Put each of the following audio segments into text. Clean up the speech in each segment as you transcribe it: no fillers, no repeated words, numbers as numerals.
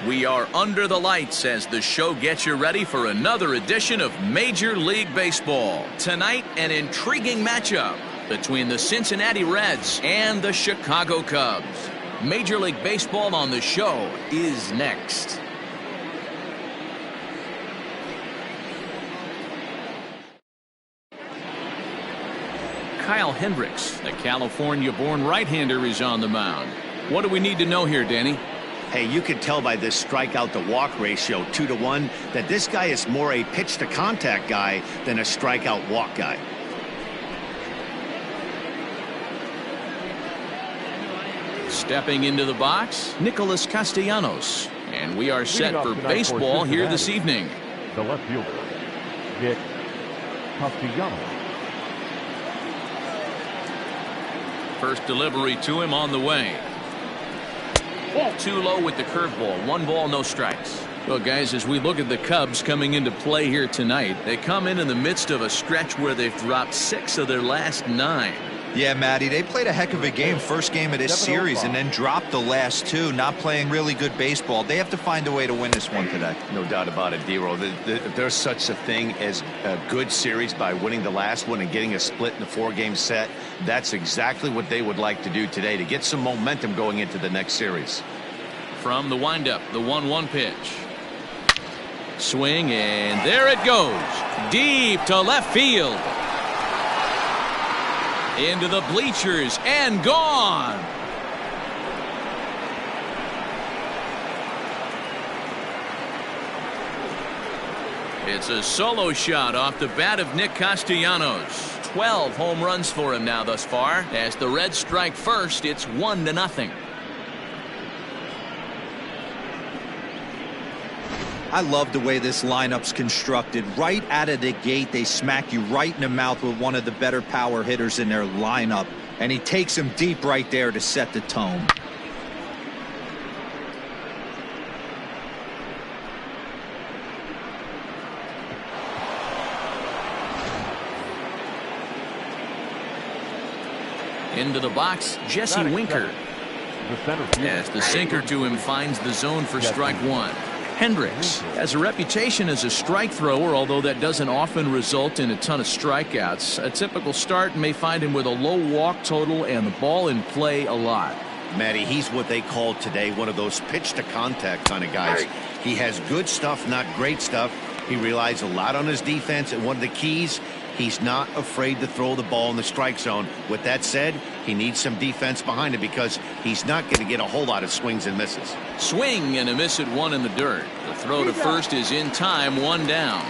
We are under the lights as the show gets you ready for another edition of Major League Baseball. Tonight, an intriguing matchup between the Cincinnati Reds and the Chicago Cubs. Major League Baseball on the show is next. Kyle Hendricks, the California-born right-hander, is on the mound. What do we need to know here, Danny? Hey, you can tell by this strikeout-to-walk ratio, 2-to-1, that this guy is more a pitch-to-contact guy than a strikeout-walk guy. Stepping into the box, Nicholas Castellanos. And we are set for baseball here this evening. The left fielder, Nick Castellanos. First delivery to him on the way. Too low with the curveball. 1 ball, no strikes. Well, guys, as we look at the Cubs coming into play here tonight, they come in the midst of a stretch where they've dropped 6 of their last 9. Yeah, Matty, they played a heck of a game first game of this series and then dropped the last 2, not playing really good baseball. They have to find a way to win this one today. No doubt about it, D-Roll. There's such a thing as a good series by winning the last one and getting a split in the 4-game set. That's exactly what they would like to do today to get some momentum going into the next series. From the windup, the 1-1 pitch. Swing, and there it goes. Deep to left field. Into the bleachers and gone. It's a solo shot off the bat of Nick Castellanos. 12 home runs for him now thus far. As the Reds strike first, it's 1-0. I love the way this lineup's constructed. Right out of the gate, they smack you right in the mouth with one of the better power hitters in their lineup. And he takes him deep right there to set the tone. Into the box, Jesse Winker. As the sinker to him finds the zone for strike 1. Hendricks has a reputation as a strike thrower, although that doesn't often result in a ton of strikeouts. A typical start may find him with a low walk total and the ball in play a lot. Matty, he's what they call today one of those pitch-to-contact kind of guys. He has good stuff, not great stuff. He relies a lot on his defense, and one of the keys, he's not afraid to throw the ball in the strike zone. With that said, he needs some defense behind him because he's not going to get a whole lot of swings and misses. Swing and a miss at 1 in the dirt. The throw to first is in time, 1 down.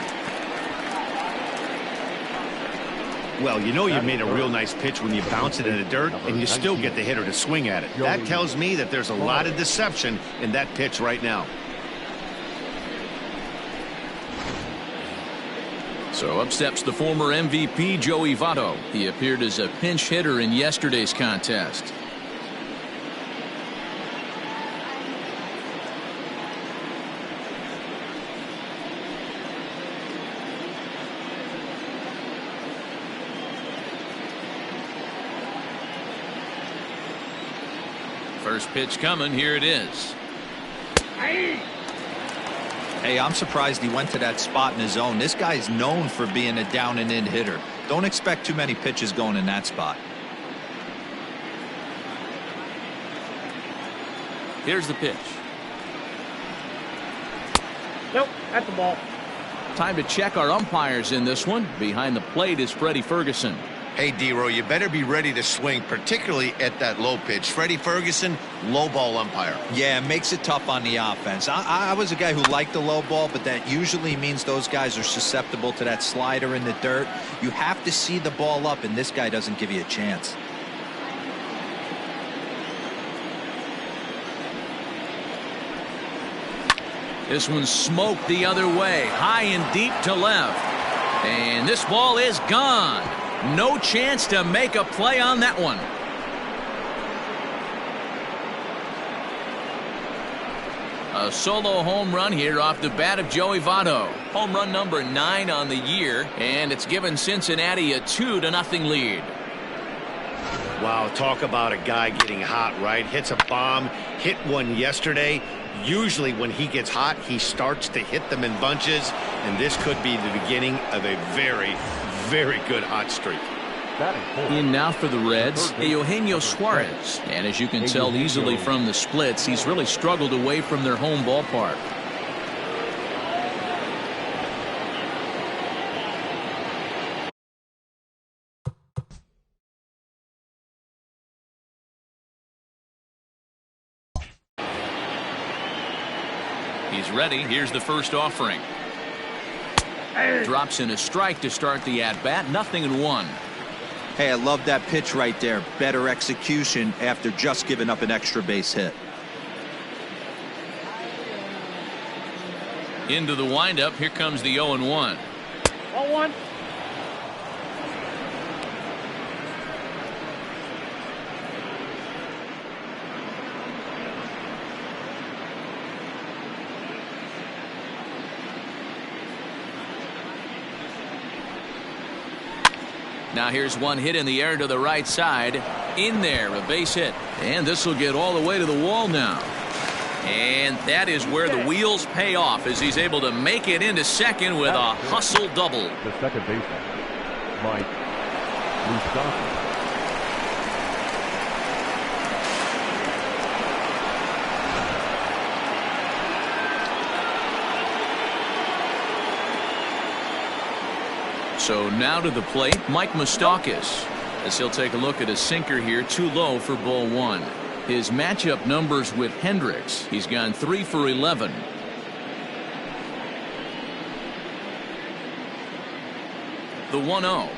Well, you know you made a real nice pitch when you bounce it in the dirt and you still get the hitter to swing at it. That tells me that there's a lot of deception in that pitch right now. So up steps the former MVP Joey Votto. He appeared as a pinch hitter in yesterday's contest. First pitch coming. Here it is. Hey, I'm surprised he went to that spot in his zone. This guy's known for being a down and in hitter. Don't expect too many pitches going in that spot. Here's the pitch. Nope, at the ball. Time to check our umpires in this one. Behind the plate is Freddie Ferguson. Hey, D-Row, you better be ready to swing, particularly at that low pitch. Freddie Ferguson, low ball umpire. Yeah, it makes it tough on the offense. I was a guy who liked the low ball, but that usually means those guys are susceptible to that slider in the dirt. You have to see the ball up, and this guy doesn't give you a chance. This one's smoked the other way, high and deep to left. And this ball is gone. No chance to make a play on that one. A solo home run here off the bat of Joey Votto. Home run number 9 on the year, and it's given Cincinnati a 2-0 lead. Wow, talk about a guy getting hot, right? Hits a bomb, hit one yesterday. Usually when he gets hot, he starts to hit them in bunches, and this could be the beginning of a very, very good hot streak. In now for the Reds, Eugenio Suarez. And as you can tell easily from the splits, he's really struggled away from their home ballpark. He's ready. Here's the first offering. Drops in a strike to start the at-bat. 0-1. Hey, I love that pitch right there. Better execution after just giving up an extra base hit. Into the windup. Here comes the 0-1. 0-1. Now here's one hit in the air to the right side. In there, a base hit. And this will get all the way to the wall now. And that is where the wheels pay off as he's able to make it into second with a hustle double. The second baseman, Mike Moustakas. So now to the plate, Mike Moustakas, as he'll take a look at a sinker here, too low for ball one. His matchup numbers with Hendricks, he's gone 3 for 11. The 1-0.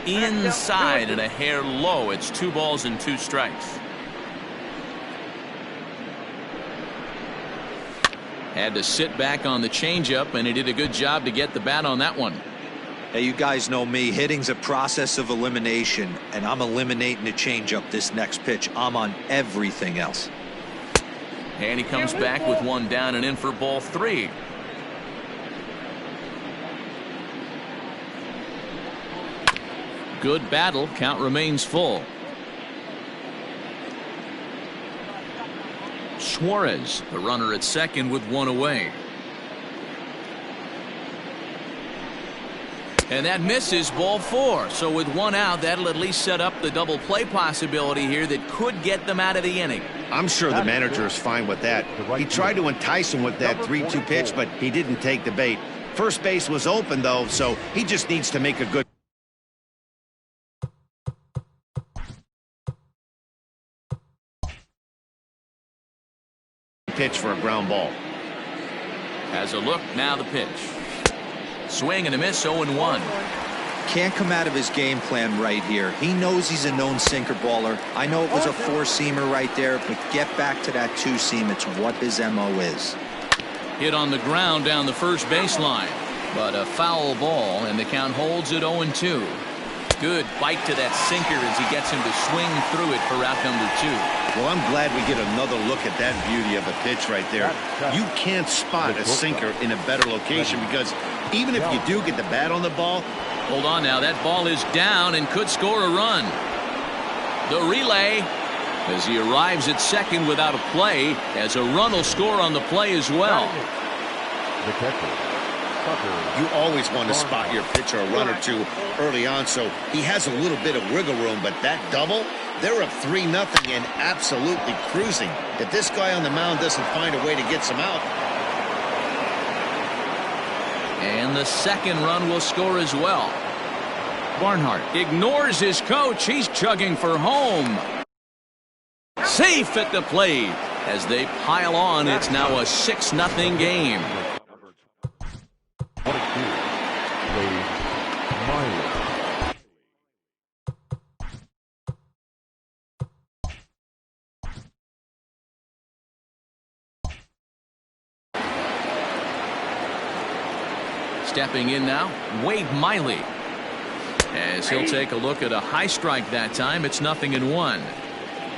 Inside and a hair low. It's 2 balls and 2 strikes. Had to sit back on the changeup, and he did a good job to get the bat on that one. Hey, you guys know me. Hitting's a process of elimination, and I'm eliminating the changeup this next pitch. I'm on everything else. And he comes back with one down and in for ball 3. Good battle. Count remains full. Suarez, the runner at second with one away. And that misses, ball 4. So with one out, that'll at least set up the double play possibility here that could get them out of the inning. I'm sure the manager is fine with that. He tried to entice him with that 3-2 pitch, but he didn't take the bait. First base was open, though, so he just needs to make a good pitch for a ground ball. Has a look, now the pitch. Swing and a miss, 0-1. Can't come out of his game plan right here. He knows he's a known sinker baller. I know it was a 4-seamer right there, but get back to that 2-seam. It's what his MO is. Hit on the ground down the first baseline, but a foul ball, and the count holds at 0-2. Good bite to that sinker as he gets him to swing through it for out number 2. Well, I'm glad we get another look at that beauty of a pitch right there. You can't spot a sinker in a better location because even if you do get the bat on the ball. Hold on now, that ball is down and could score a run. The relay as he arrives at second without a play, as a run will score on the play as well. The catcher. You always want to spot your pitcher a run or two early on, so he has a little bit of wiggle room, but that double, they're up 3-0 and absolutely cruising. If this guy on the mound doesn't find a way to get some out. And the second run will score as well. Barnhart ignores his coach. He's chugging for home. Safe at the plate as they pile on. It's now a 6-0 game. Stepping in now, Wade Miley. As he'll take a look at a high strike that time, it's 0-1.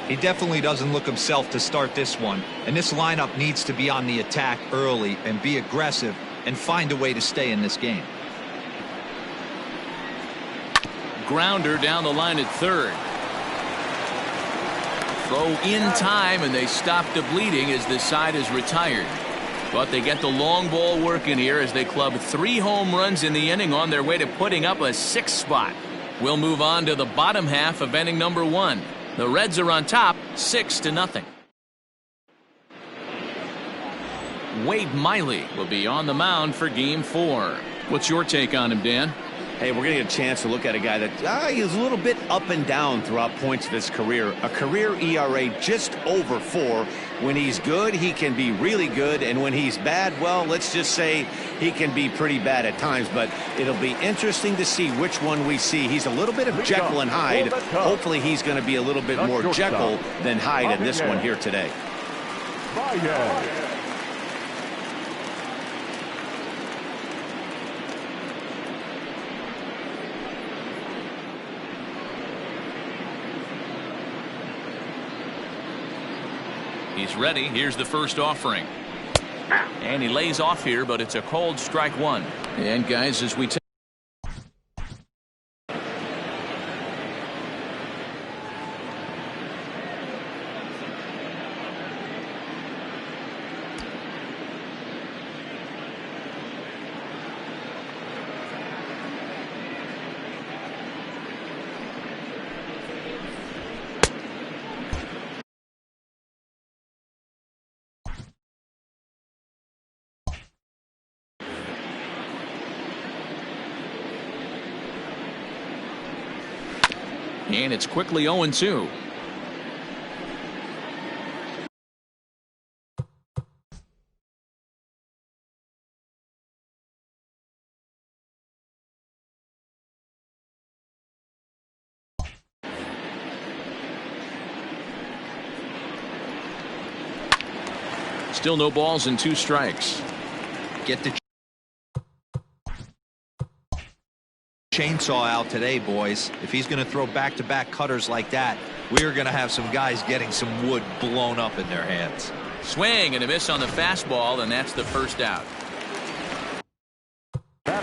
He definitely doesn't look himself to start this one, and this lineup needs to be on the attack early and be aggressive and find a way to stay in this game. Grounder down the line at third. Throw in time, and they stop the bleeding as this side is retired. But they get the long ball working here as they club 3 home runs in the inning on their way to putting up a 6th spot. We'll move on to the bottom half of inning number 1. The Reds are on top 6-0. Wade Miley will be on the mound for game 4. What's your take on him, Dan? Hey, we're going to get a chance to look at a guy that he's a little bit up and down throughout points of his career. A career ERA just over 4. When he's good, he can be really good. And when he's bad, well, let's just say he can be pretty bad at times. But it'll be interesting to see which one we see. He's a little bit of Jekyll and Hyde. Hopefully he's going to be a little bit more Jekyll than Hyde in this one here today. He's ready. Here's the first offering. And he lays off here, but it's a called strike 1. And guys, as we take and it's quickly 0-2. Still no balls and 2 strikes. Get the chainsaw out today, boys. If he's going to throw back-to-back cutters like that, we are going to have some guys getting some wood blown up in their hands. Swing and a miss on the fastball, and that's the first out.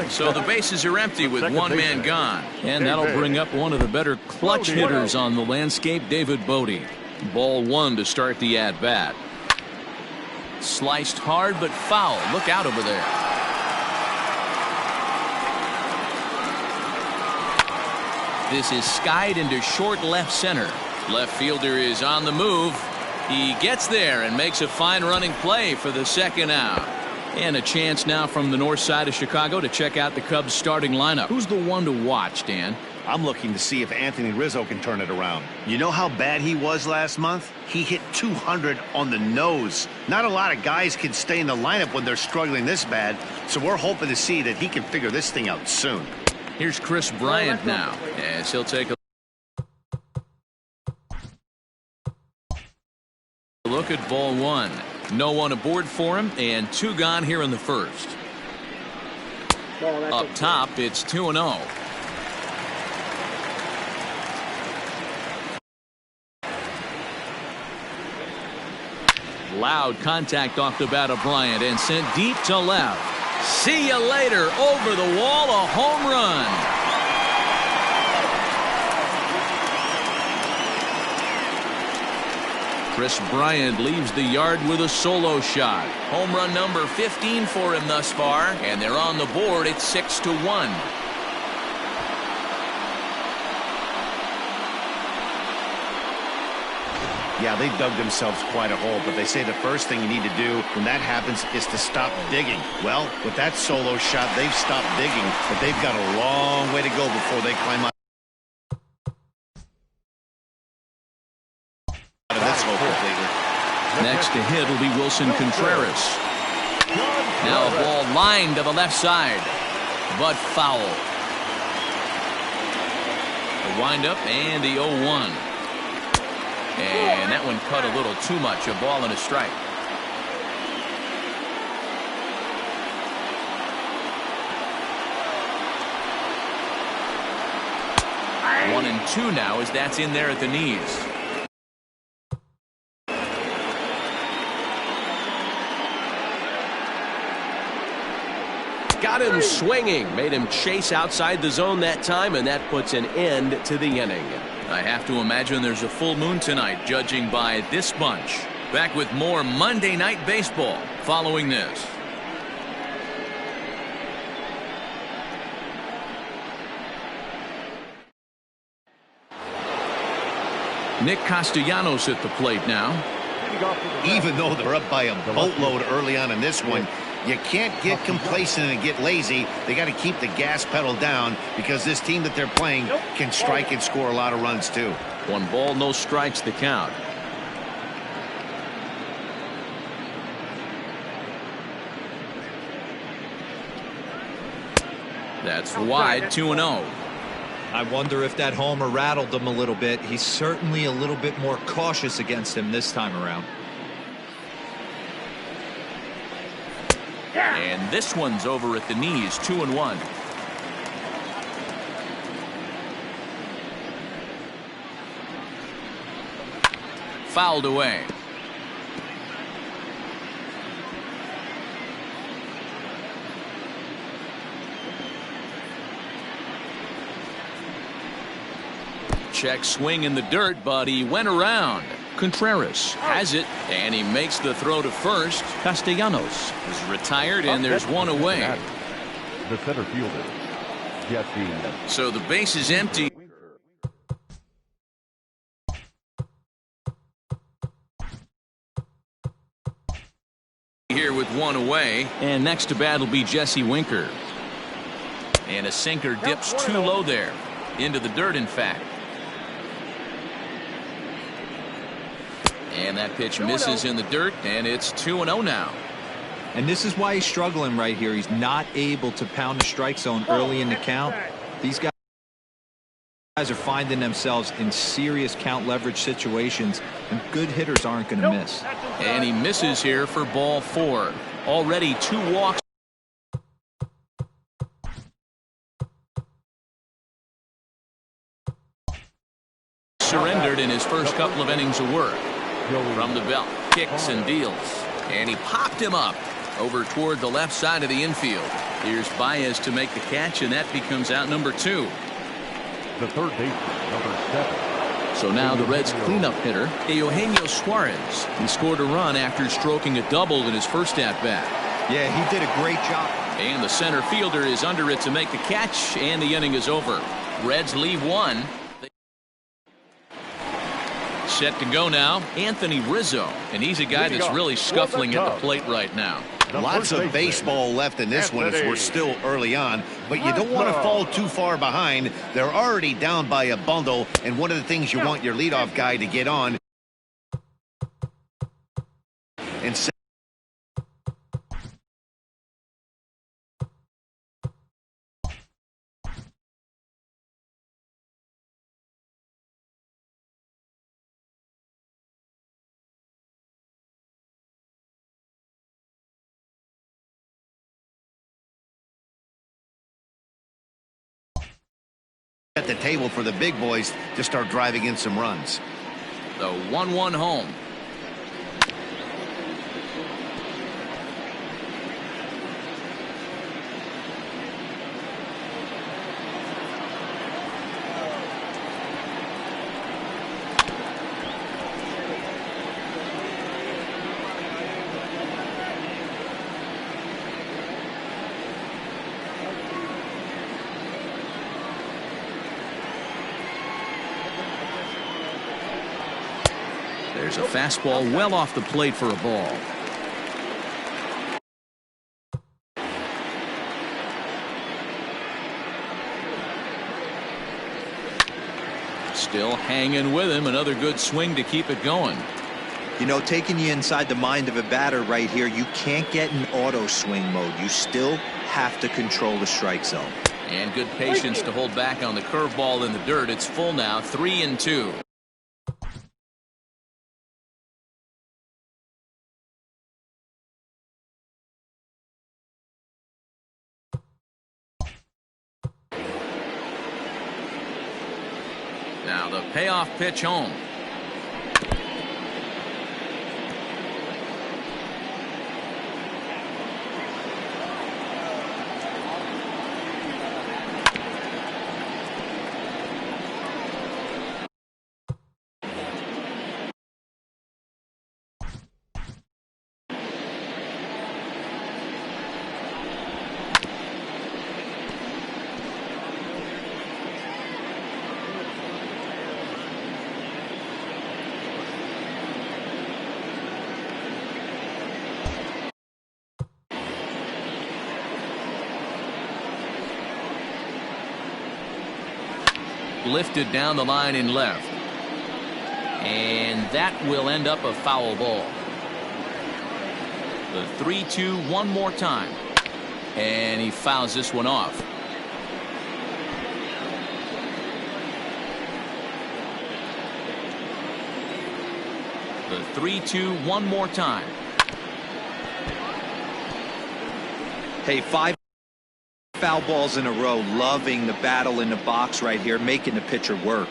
So the bases are empty with 1 man gone, and that'll bring up one of the better clutch hitters on the landscape, David Bodie. Ball 1 to start the at-bat. Sliced hard but foul. Look out over there. This is skied into short left center. Left fielder is on the move. He gets there and makes a fine running play for the second out. And a chance now from the north side of Chicago to check out the Cubs starting lineup. Who's the one to watch, Dan? I'm looking to see if Anthony Rizzo can turn it around. You know how bad he was last month? He hit 200 on the nose. Not a lot of guys can stay in the lineup when they're struggling this bad, so we're hoping to see that he can figure this thing out soon. Here's Chris Bryant now, as he'll take a look at ball 1. No one aboard for him, and 2 gone here in the first. Up top, it's 2-0. Loud contact off the bat of Bryant and sent deep to left. See you later. Over the wall, a home run. Chris Bryant leaves the yard with a solo shot. Home run number 15 for him thus far, and they're on the board at 6-1. Yeah, they dug themselves quite a hole, but they say the first thing you need to do when that happens is to stop digging. Well, with that solo shot, they've stopped digging, but they've got a long way to go before they climb out of this hole completely. Next to hit will be Wilson Contreras. Now a ball lined to the left side, but foul. The windup and the 0-1. And that one cut a little too much. A ball and a strike. 1-2 now as that's in there at the knees. Got him swinging, made him chase outside the zone that time, and that puts an end to the inning. I have to imagine there's a full moon tonight, judging by this bunch. Back with more Monday Night Baseball following this. Nick Castellanos at the plate now. Even though they're up by a boatload early on in this one, you can't get complacent and get lazy. They got to keep the gas pedal down because this team that they're playing can strike and score a lot of runs too. 1 ball, no strikes the count. That's wide, 2-0. I wonder if that homer rattled him a little bit. He's certainly a little bit more cautious against him this time around. And this one's over at the knees, 2-1. Fouled away. Check swing in the dirt, but he went around. Contreras has it, and he makes the throw to first. Castellanos is retired, and there's one away. The center fielder, Jesse. So the base is empty. Here with one away, and next to bat will be Jesse Winker. And a sinker dips too low there. Into the dirt, in fact. And that pitch misses in the dirt, and it's 2-0 now. And this is why he's struggling right here. He's not able to pound the strike zone early in the count. These guys are finding themselves in serious count leverage situations, and good hitters aren't going to miss. And he misses here for ball 4. Already 2 walks. Surrendered in his first couple of innings of work. From the belt, kicks and deals. And he popped him up over toward the left side of the infield. Here's Baez to make the catch, and that becomes out number 2. The third baseman, number 7. So now the Reds' cleanup hitter, Eugenio Suarez. He scored a run after stroking a double in his first at-bat. Yeah, he did a great job. And the center fielder is under it to make the catch, and the inning is over. Reds leave 1. Set to go now, Anthony Rizzo, and he's a guy that's really scuffling at the plate right now. Lots of baseball left in this one as we're still early on, but you don't want to fall too far behind. They're already down by a bundle, and one of the things you want your leadoff guy to get on and set. At the table for the big boys to start driving in some runs. The 1-1 home. There's a fastball well off the plate for a ball. Still hanging with him. Another good swing to keep it going. You know, taking you inside the mind of a batter right here, you can't get in auto swing mode. You still have to control the strike zone. And good patience to hold back on the curveball in the dirt. It's full now, 3-2. Now the payoff pitch home. Lifted down the line in left. And that will end up a foul ball. The 3-2 one more time. And he fouls this one off. The 3-2 one more time. Hey, 5 foul balls in a row. Loving the battle in the box right here, making the pitcher work.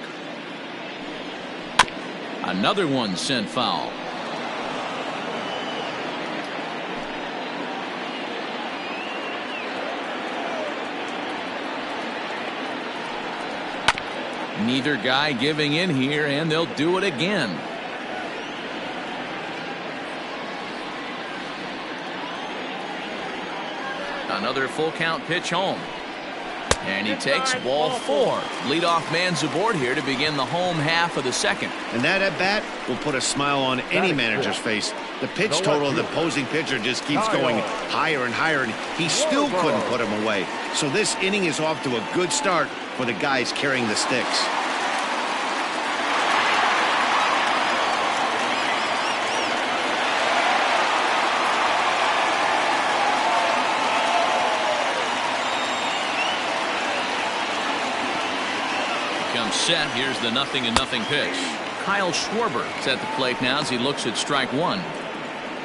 Another one sent foul. Neither guy giving in here, and they'll do it again. Another full count pitch home. And he takes ball 4. Leadoff man's aboard here to begin the home half of the second. And that at bat will put a smile on any manager's face. The pitch total of the opposing pitcher just keeps going higher and higher, and he still couldn't put him away. So this inning is off to a good start for the guys carrying the sticks. Set. Here's the 0-0 pitch. Kyle Schwarber is at the plate now as he looks at strike one.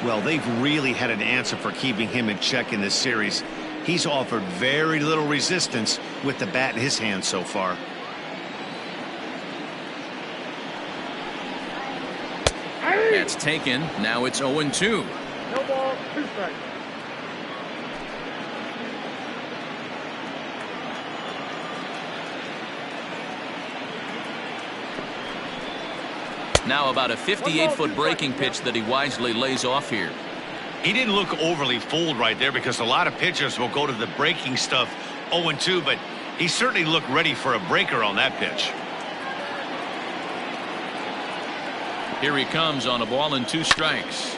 Well, they've really had an answer for keeping him in check in this series. He's offered very little resistance with the bat in his hand so far. That's taken. Now it's 0-2. No ball, 2 strikes. Now about a 58-foot breaking pitch that he wisely lays off here. He didn't look overly fooled right there because a lot of pitchers will go to the breaking stuff 0-2, but he certainly looked ready for a breaker on that pitch. Here he comes on a ball and 2 strikes.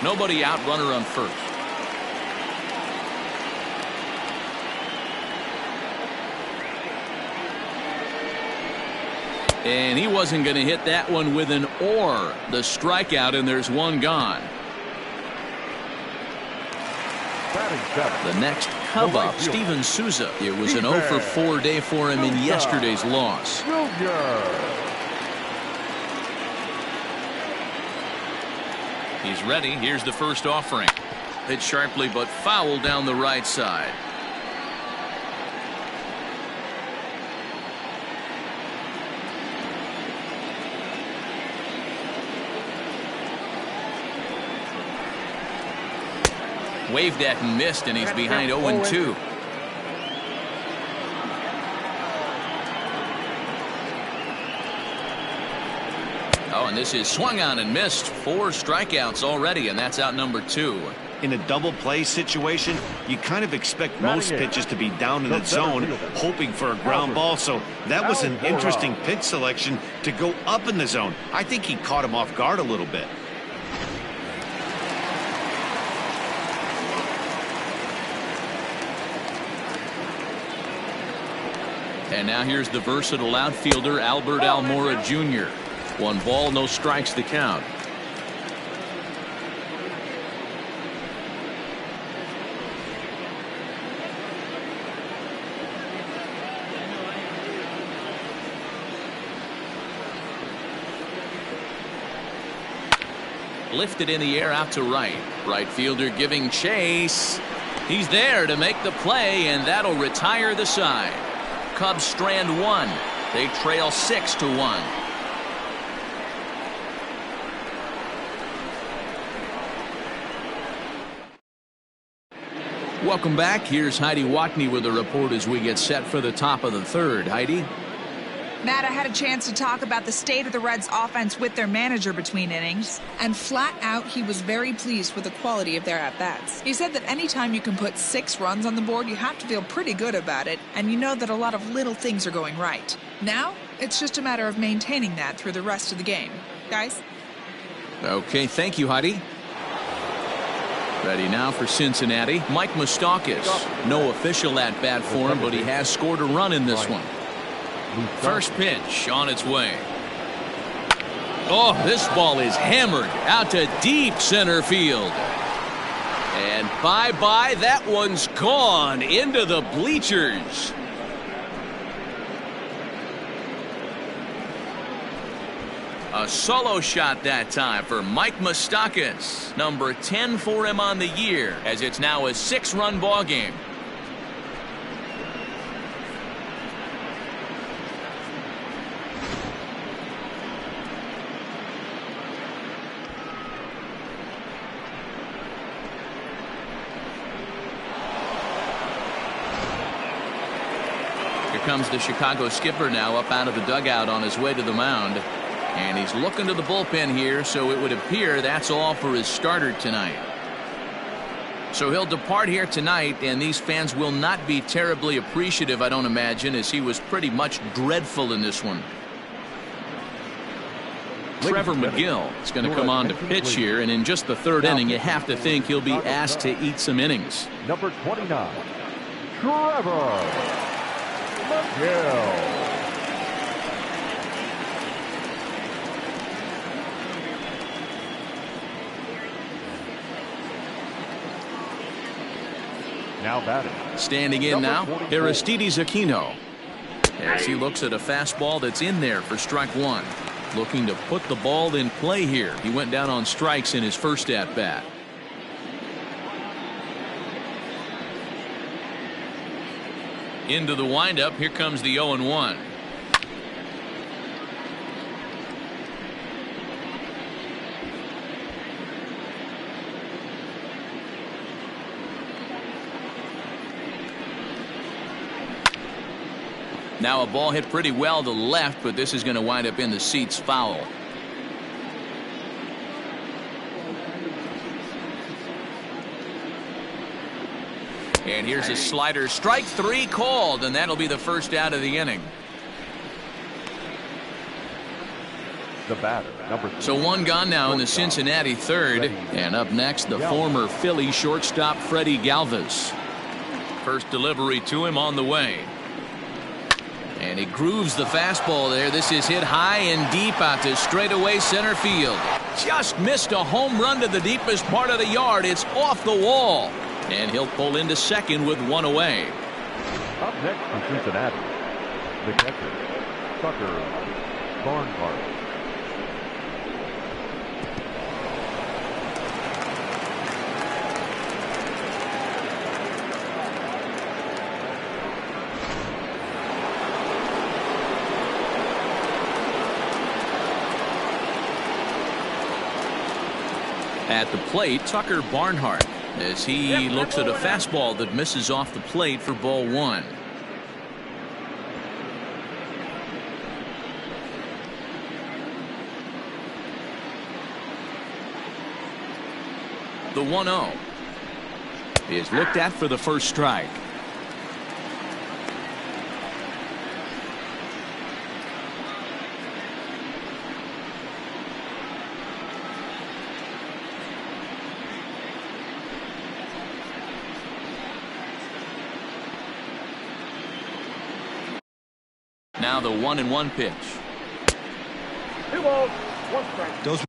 Nobody out, runner on first. And he wasn't going to hit that one with an or. The strikeout, and there's one gone. The next Cub up, Steven Souza. It was an 0 for 4 day for him in yesterday's loss. He's ready. Here's the first offering. Hit sharply but foul down the right side. Waved at and missed, and he's behind 0-2. Oh, and this is swung on and missed. 4 strikeouts already, and that's out number 2. In a double play situation, you kind of expect most pitches to be down in the zone, hoping for a ground ball. So that was an interesting pitch selection to go up in the zone. I think he caught him off guard a little bit. And now here's the versatile outfielder, Albert Almora Jr. 1 ball, no strikes to count. lifted in the air out to right. Right fielder giving chase. He's there to make the play, and that'll retire the side. Cubs strand one. They trail 6-1. Welcome back. Here's Heidi Watney with a report as we get set for the top of the third. Heidi? Matt, I had a chance to talk about the state of the Reds offense with their manager between innings, and flat out he was very pleased with the quality of their at-bats. He said that anytime you can put 6 runs on the board, you have to feel pretty good about it, and you know that a lot of little things are going right. Now, it's just a matter of maintaining that through the rest of the game. Guys? Okay, thank you, Heidi. Ready now for Cincinnati, Mike Moustakas. No official at-bat for him, but he has scored a run in this one. First pitch on its way. Oh, this ball is hammered out to deep center field. And bye-bye, that one's gone into the bleachers. A solo shot that time for Mike Moustakas. Number 10 for him on the year, as it's now a 6-run ball game. Here comes the Chicago skipper now up out of the dugout on his way to the mound. And he's looking to the bullpen here, so it would appear that's all for his starter tonight. So he'll depart here tonight, and these fans will not be terribly appreciative, I don't imagine, as he was pretty much dreadful in this one. Trevor McGill is going to come on to pitch here, and in just the third inning, you have to think he'll be asked to eat some innings. Number 29, Trevor McGill. Now batting. Standing in now, Aristides Aquino. As he looks at a fastball that's in there for strike one. Looking to put the ball in play here. He went down on strikes in his first at-bat. Into the windup. Here comes the 0-1. Now a ball hit pretty well to left, but this is going to wind up in the seats foul. And here's a slider. Strike 3 called, and that'll be the first out of the inning. The batter, number 3. So one gone now in the Cincinnati third. And up next, the former Philly shortstop Freddie Galvis. First delivery to him on the way. And he grooves the fastball there. This is hit high and deep out to straightaway center field. Just missed a home run to the deepest part of the yard. It's off the wall. And he'll pull into second with one away. Up next for Cincinnati, the catcher, Tucker Barnhart. At the plate, Tucker Barnhart, as he looks at a fastball that misses off the plate for ball one. The 1-0 is looked at for the first strike. Now the 1-1 pitch. 2 balls, 1 strike. Those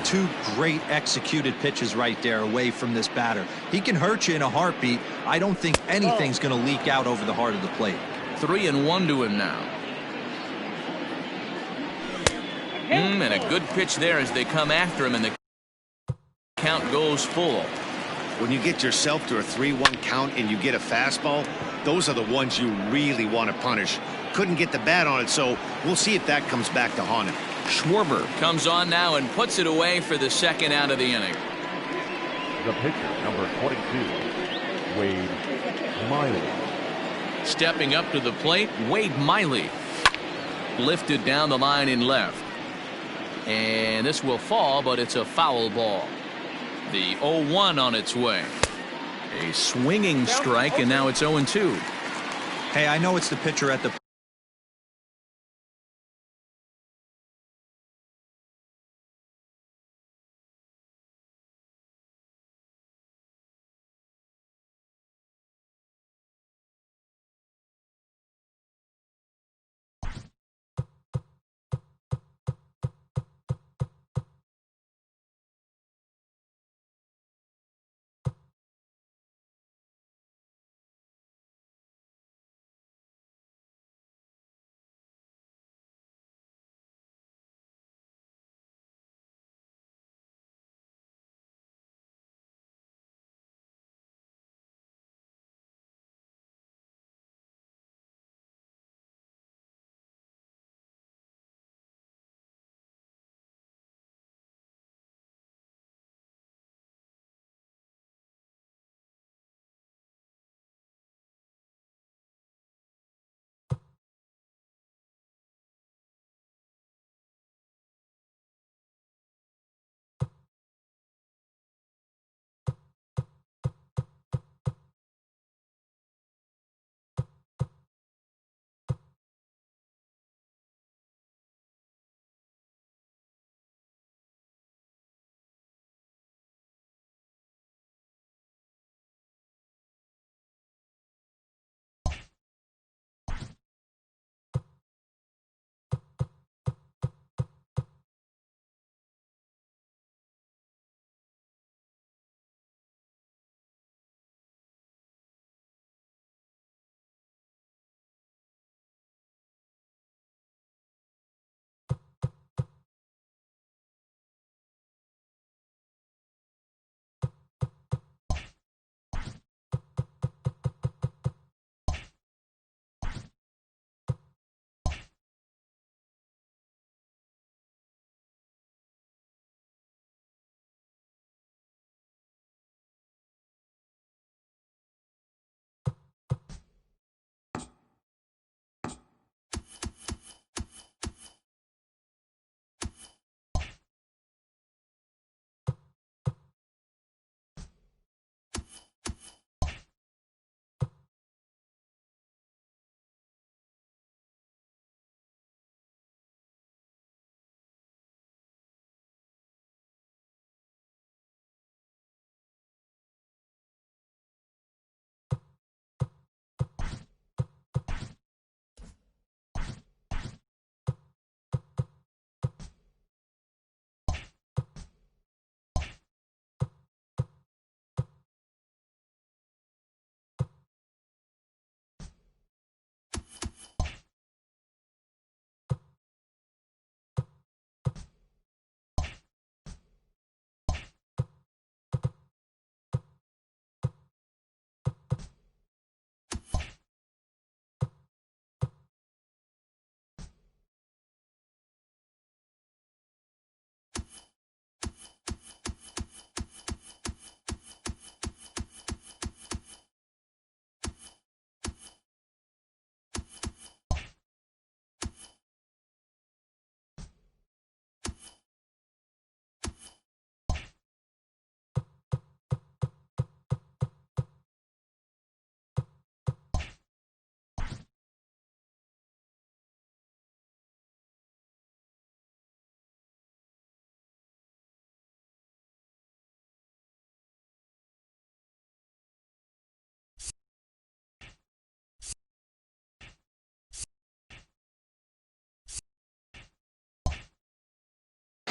two great executed pitches right there away from this batter. He can hurt you in a heartbeat. I don't think anything's going to leak out over the heart of the plate. 3-1 to him now. And a good pitch there as they come after him, and the count goes full. When you get yourself to a 3-1 count and you get a fastball, those are the ones you really want to punish. Couldn't get the bat on it, so we'll see if that comes back to haunt him. Schwarber comes on now and puts it away for the second out of the inning. The pitcher, number 22, Wade Miley. Stepping up to the plate, Wade Miley. Lifted down the line in left. And this will fall, but it's a foul ball. The 0-1 on its way. A swinging strike, and now it's 0-2. Hey, I know it's the pitcher at the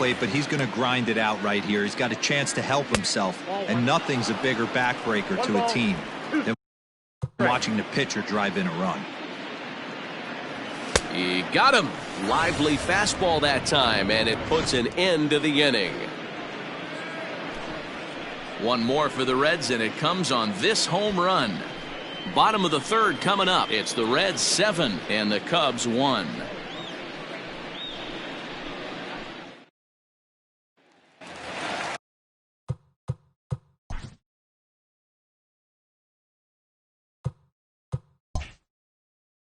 plate, but he's going to grind it out right here. He's got a chance to help himself, and nothing's a bigger backbreaker to a team than watching the pitcher drive in a run. He got him. Lively fastball that time, and it puts an end to the inning. One more for the Reds, and it comes on this home run. Bottom of the third coming up. It's the Reds 7 and the Cubs 1.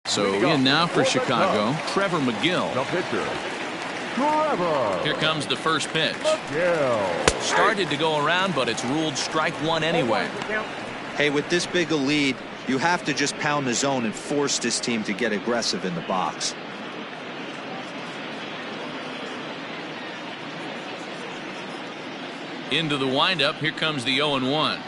So in now for Chicago, Trevor McGill. The pitcher, Trevor. Here comes the first pitch. McGill. Started to go around, but it's ruled strike one anyway. Hey, with this big a lead, you have to just pound the zone and force this team to get aggressive in the box. Into the windup, here comes the 0-1.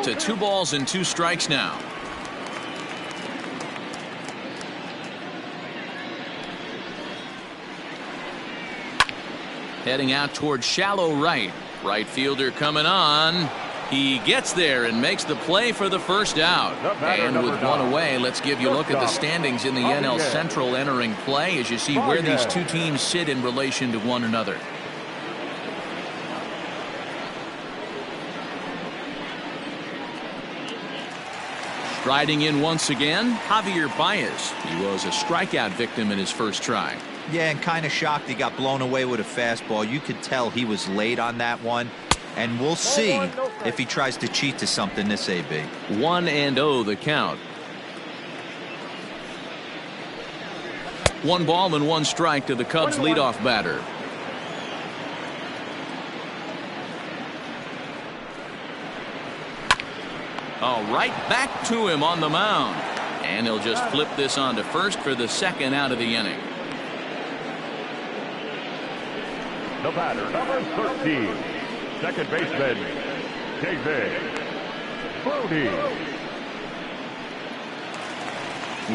To 2 balls and 2 strikes now. Heading out towards shallow right. Right fielder coming on. He gets there and makes the play for the first out. And with one away, let's give you a look at the standings in the NL Central entering play as you see where these two teams sit in relation to one another. Riding in once again, Javier Baez. He was a strikeout victim in his first try. Yeah, and kind of shocked he got blown away with a fastball. You could tell he was late on that one. And we'll see if he tries to cheat to something this AB. 1-0 the count. 1 ball and 1 strike to the Cubs leadoff batter. Oh, right back to him on the mound. And he'll just flip this on to first for the second out of the inning. The batter, number 13, second baseman, David Bodie.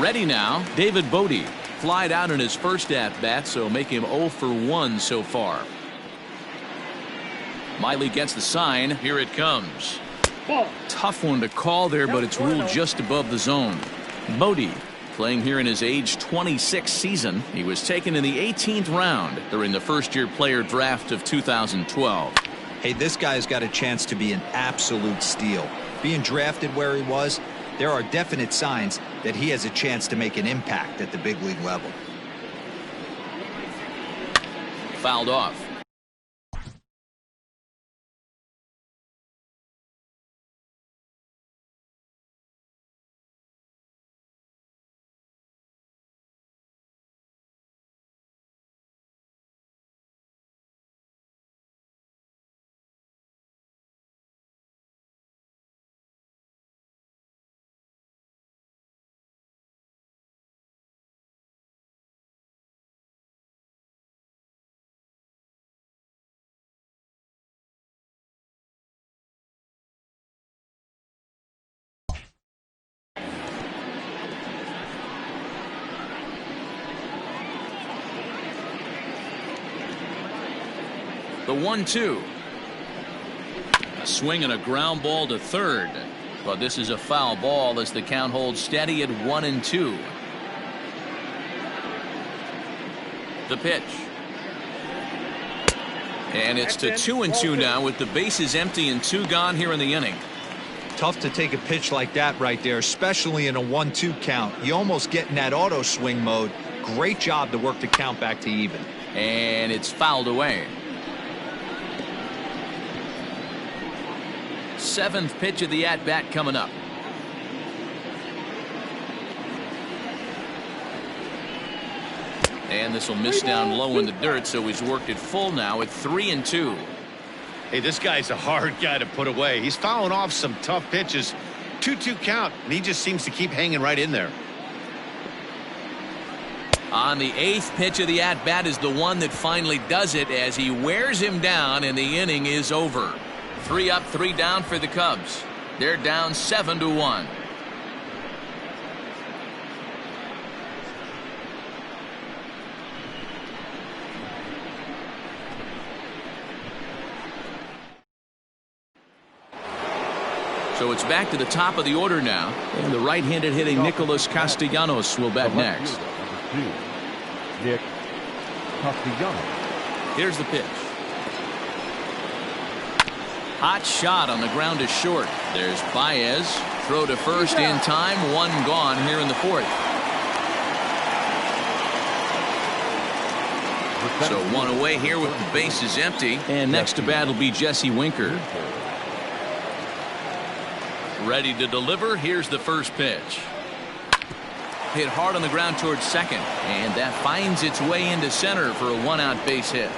Ready now, David Bodie. Flied out in his first at-bat, so make him 0 for 1 so far. Miley gets the sign. Here it comes. Tough one to call there, but it's ruled just above the zone. Bodie playing here in his age 26 season. He was taken in the 18th round during the first-year player draft of 2012. Hey, this guy's got a chance to be an absolute steal. Being drafted where he was, there are definite signs that he has a chance to make an impact at the big league level. Fouled off. The 1-2. A swing and a ground ball to third. But this is a foul ball as the count holds steady at 1-2. The pitch. And it's to 2-2 now with the bases empty and 2 gone here in the inning. Tough to take a pitch like that right there, especially in a 1-2 count. You almost get in that auto swing mode. Great job to work the count back to even. And it's fouled away. 7th pitch of the at-bat coming up. And this will miss down low in the dirt, so he's worked it full now at 3-2. Hey, this guy's a hard guy to put away. He's fouling off some tough pitches. 2-2 count, and he just seems to keep hanging right in there. On the 8th pitch of the at-bat is the one that finally does it as he wears him down, and the inning is over. 3 up, 3 down for the Cubs. They're down 7-1. So it's back to the top of the order now, and the right-handed hitting Nicholas Castellanos will bat next. Number 2, Nick Castellanos. Here's the pitch. Hot shot on the ground is short. There's Baez. Throw to first in time. 1 gone here in the 4th. So 1 away here with the bases empty. And next to bat will be Jesse Winker. Ready to deliver. Here's the first pitch. Hit hard on the ground towards second, and that finds its way into center for a 1-out base hit.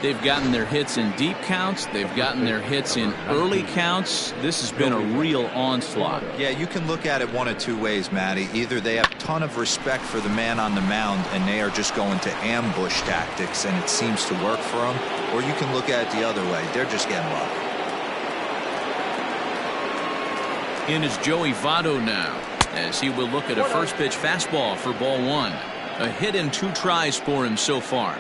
They've gotten their hits in deep counts. They've gotten their hits in early counts. This has been a real onslaught. Yeah, you can look at it one of 2 ways, Matty. Either they have a ton of respect for the man on the mound and they are just going to ambush tactics and it seems to work for them, or you can look at it the other way. They're just getting lucky. In is Joey Votto now, as he will look at a first pitch fastball for ball 1. A hit in 2 tries for him so far.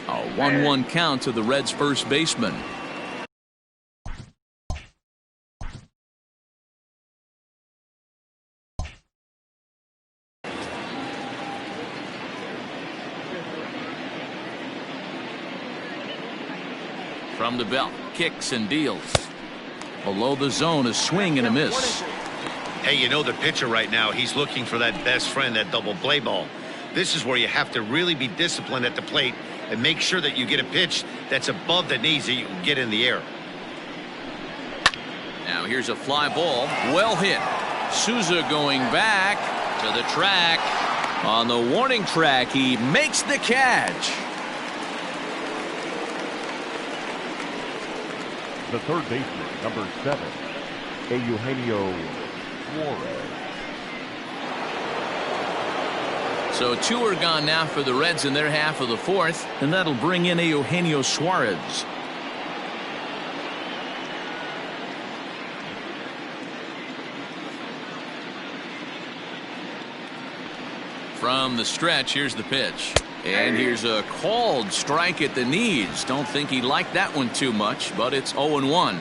A 1-1 count to the Reds' first baseman. From the belt, kicks and deals. Below the zone, a swing and a miss. Hey, you know the pitcher right now, he's looking for that best friend, that double play ball. This is where you have to really be disciplined at the plate and make sure that you get a pitch that's above the knees that you can get in the air. Now here's a fly ball. Well hit. Souza going back to the track. On the warning track, he makes the catch. The third baseman, number 7, Eugenio Suarez. So 2 are gone now for the Reds in their half of the 4th, and that'll bring in Eugenio Suarez. From the stretch, here's the pitch. And here's a called strike at the knees. Don't think he liked that one too much, but it's 0-1.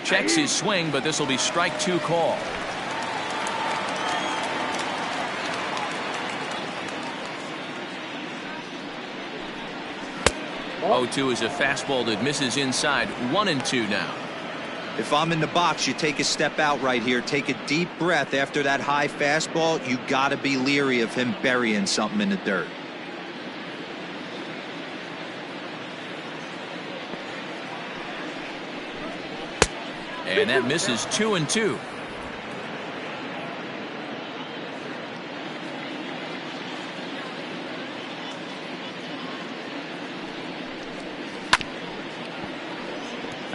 Checks his swing, but this will be strike 2 call. Oh, 0-2 is a fastball that misses inside. 1-2 now. If I'm in the box, you take a step out right here, take a deep breath after that high fastball. You got to be leery of him burying something in the dirt. And that misses 2-2.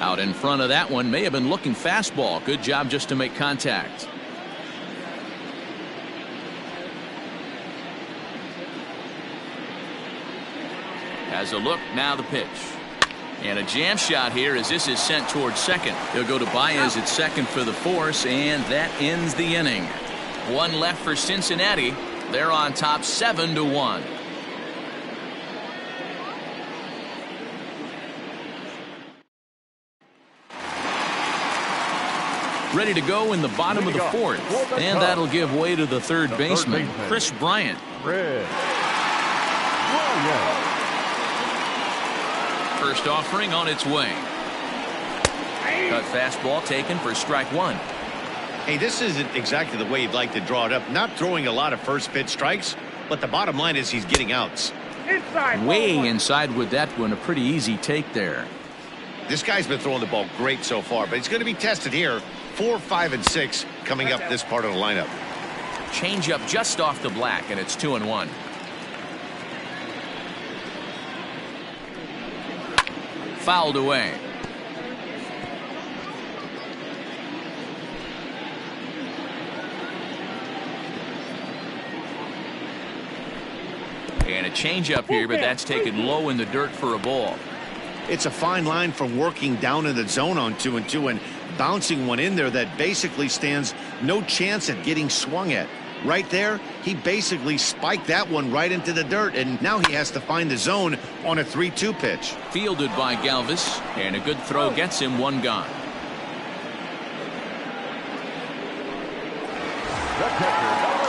Out in front of that one, may have been looking fastball. Good job just to make contact. Has a look, now the pitch. And a jam shot here as this is sent towards second. He'll go to Baez at second for the force, and that ends the inning. 1 left for Cincinnati. They're on top 7-1. Ready to go in the bottom of the 4th, and that'll give way to the third baseman, Chris Bryant. First offering on its way. Cut fastball taken for strike 1. Hey, this isn't exactly the way you'd like to draw it up. Not throwing a lot of first pitch strikes, but the bottom line is he's getting outs. Way inside with that one, a pretty easy take there. This guy's been throwing the ball great so far, but he's going to be tested here. 4, 5, and 6 coming up this part of the lineup. Change up just off the black, and it's 2-1. Fouled away. And a change up here, but that's taken low in the dirt for a ball. It's a fine line from working down in the zone on 2-2 and bouncing one in there that basically stands no chance at getting swung at. Right there, he basically spiked that one right into the dirt, and now he has to find the zone on a 3-2 pitch. Fielded by Galvis, and a good throw gets him one gone.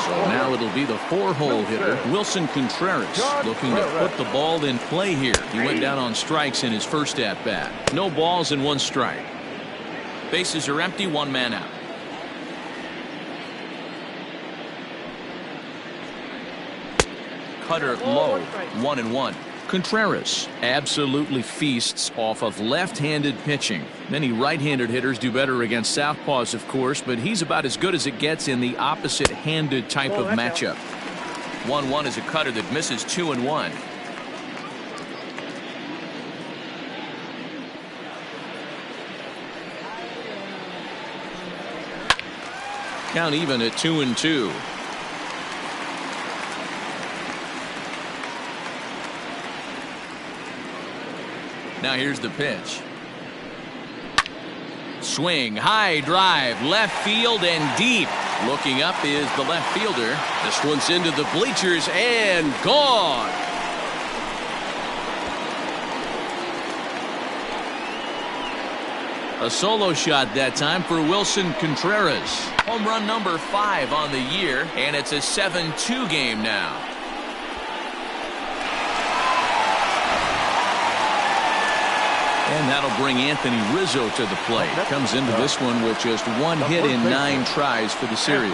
So now it'll be the 4-hole hitter, Wilson Contreras, looking to put the ball in play here. He went down on strikes in his first at-bat. No balls and 1 strike. Bases are empty, 1 man out. Cutter low, 1-1. Contreras absolutely feasts off of left-handed pitching. Many right-handed hitters do better against southpaws, of course, but he's about as good as it gets in the opposite-handed type of matchup. 1-1 is a cutter that misses 2-1. Count even at 2-2. Now here's the pitch. Swing, high drive, left field and deep. Looking up is the left fielder. This one's into the bleachers and gone. A solo shot that time for Wilson Contreras. Home run number 5 on the year, and it's a 7-2 game now. And that'll bring Anthony Rizzo to the plate. Comes into this one with just 1 hit in 9 tries for the series.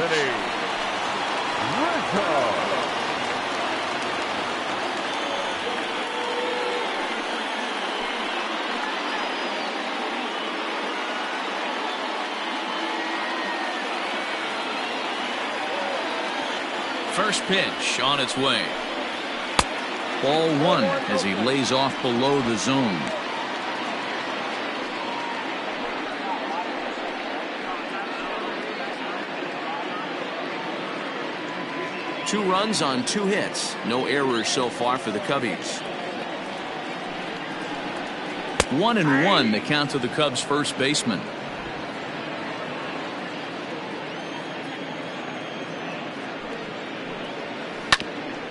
First pitch on its way. Ball 1 as he lays off below the zone. Two runs on 2 hits. No errors so far for the Cubbies. 1-1 the count to the Cubs first baseman.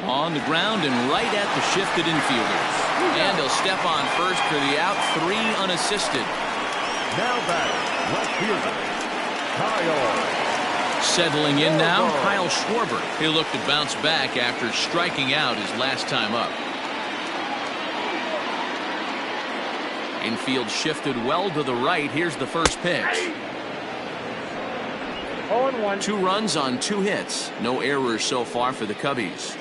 On the ground and right at the shifted infielders. And he'll step on first for the out. 3 unassisted. Now batting, left fielder, Kyle. Settling in now, Kyle Schwarber. He'll look to bounce back after striking out his last time up. Infield shifted well to the right. Here's the first pitch. 0-1. 2 runs on 2 hits. No errors so far for the Cubbies.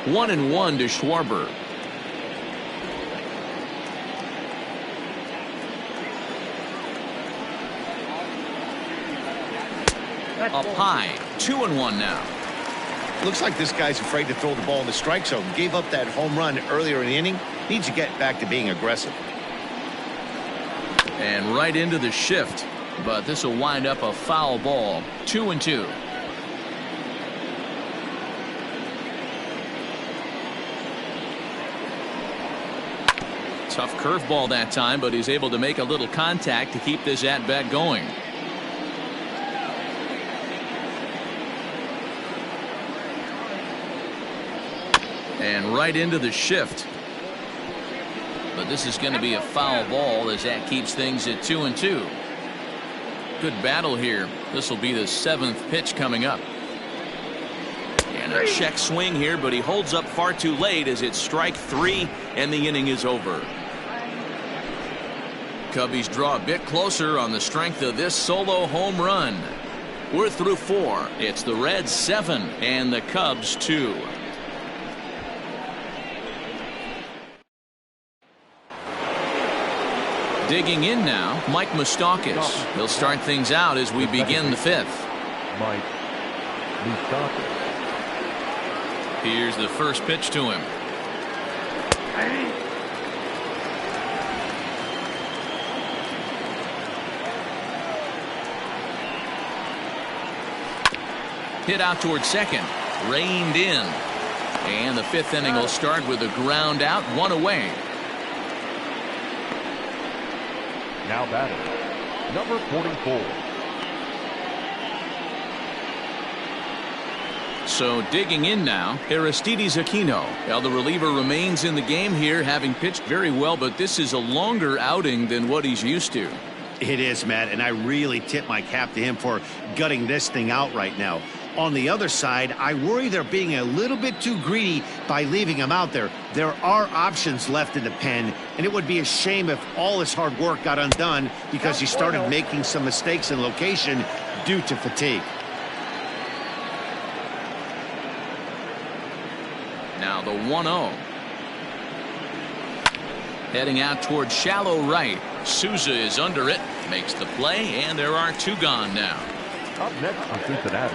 1-1 to Schwarber. Up high, 2-1 now. Looks like this guy's afraid to throw the ball in the strike zone. Gave up that home run earlier in the inning. Needs to get back to being aggressive. And right into the shift. But this will wind up a foul ball. 2-2. Tough curveball that time, but he's able to make a little contact to keep this at-bat going. And right into the shift. But this is going to be a foul ball as that keeps things at 2-2. Good battle here. This will be the 7th pitch coming up. And a check swing here, but he holds up far too late as it's strike 3 and the inning is over. Cubbies draw a bit closer on the strength of this solo home run. We're through 4. It's the Reds 7 and the Cubs 2. Digging in now, Mike Moustakas. He'll start things out as we begin the fifth. Mike Moustakas. Here's the first pitch to him. Hit out towards second. Reined in. And the fifth inning will start with a ground out, one away. Now batting, number 44. So digging in now, Aristides Aquino. Well, the reliever remains in the game here, having pitched very well, but this is a longer outing than what he's used to. It is, Matt, and I really tip my cap to him for gutting this thing out right now. On the other side, I worry they're being a little bit too greedy by leaving him out there. There are options left in the pen, and it would be a shame if all his hard work got undone because he started making some mistakes in location due to fatigue. Now the 1-0. Heading out towards shallow right. Souza is under it, makes the play, and there are two gone now. Up next for Cincinnati,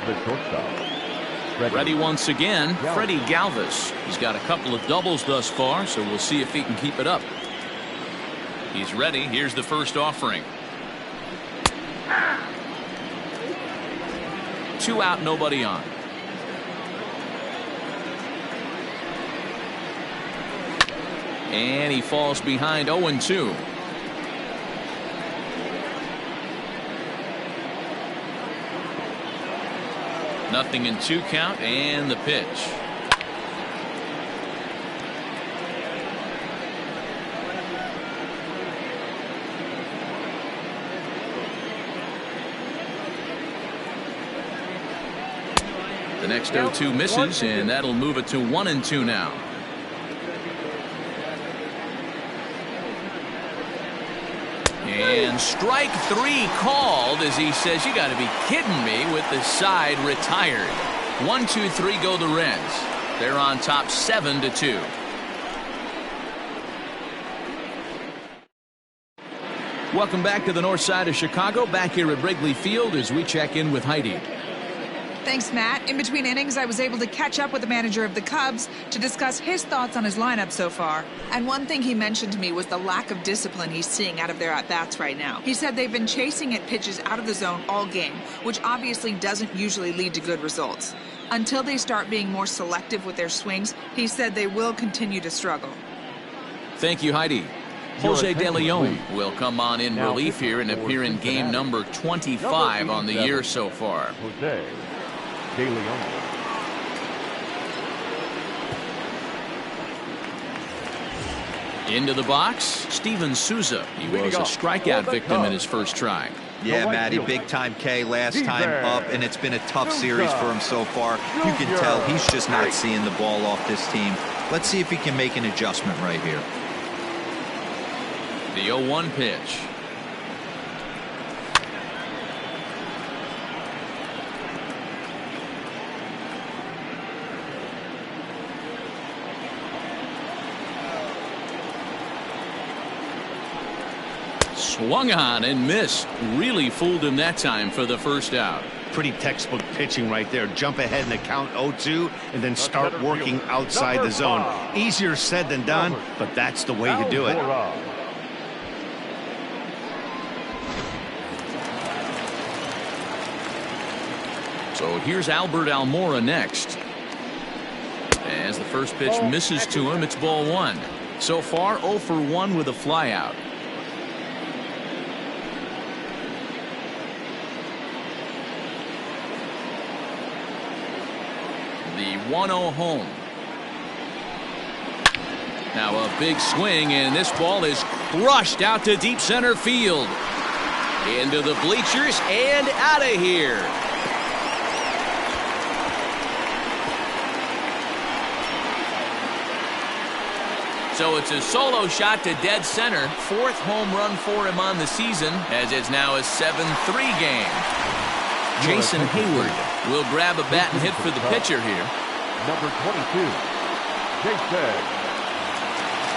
the shortstop. Ready once again, Freddie Galvis. He's got a couple of doubles thus far, so we'll see if he can keep it up. He's ready. Here's the first offering. 2 out, nobody on. And he falls behind 0-2. Nothing in 2 count, and the pitch. The next 0-2 misses, and that'll move it to 1-2 now. And strike 3 called as he says, you got to be kidding me, with the side retired. 1-2-3 go the Reds. They're on top 7-2. Welcome back to the north side of Chicago, back here at Wrigley Field as we check in with Heidi. Thanks, Matt. In between innings, I was able to catch up with the manager of the Cubs to discuss his thoughts on his lineup so far. And one thing he mentioned to me was the lack of discipline he's seeing out of their at-bats right now. He said they've been chasing at pitches out of the zone all game, which obviously doesn't usually lead to good results. Until they start being more selective with their swings, he said they will continue to struggle. Thank you, Heidi. Jose De Leon will come on in relief here and appear in game number 25 on the year so far. Jose De Leon. Into the box, Steven Souza. He was a strikeout victim in his first try. Yeah, Matty, big time K last time up, and it's been a tough series for him so far. You can tell he's just not seeing the ball off this team. Let's see if he can make an adjustment right here. The 0-1 pitch. Swung on and missed. Really fooled him that time for the first out. Pretty textbook pitching right there. Jump ahead in the count 0-2 and then start working outside the zone. Easier said than done, but that's the way you do it. So here's Albert Almora next. As the first pitch misses to him, it's ball 1. So far 0 for 1 with a flyout. The 1-0 home. Now a big swing, and this ball is crushed out to deep center field. Into the bleachers and out of here. So it's a solo shot to dead center. 4th home run for him on the season, as it's now a 7-3 game. Jason Hayward will grab a bat and hit for the pitcher here. Number 22, Jason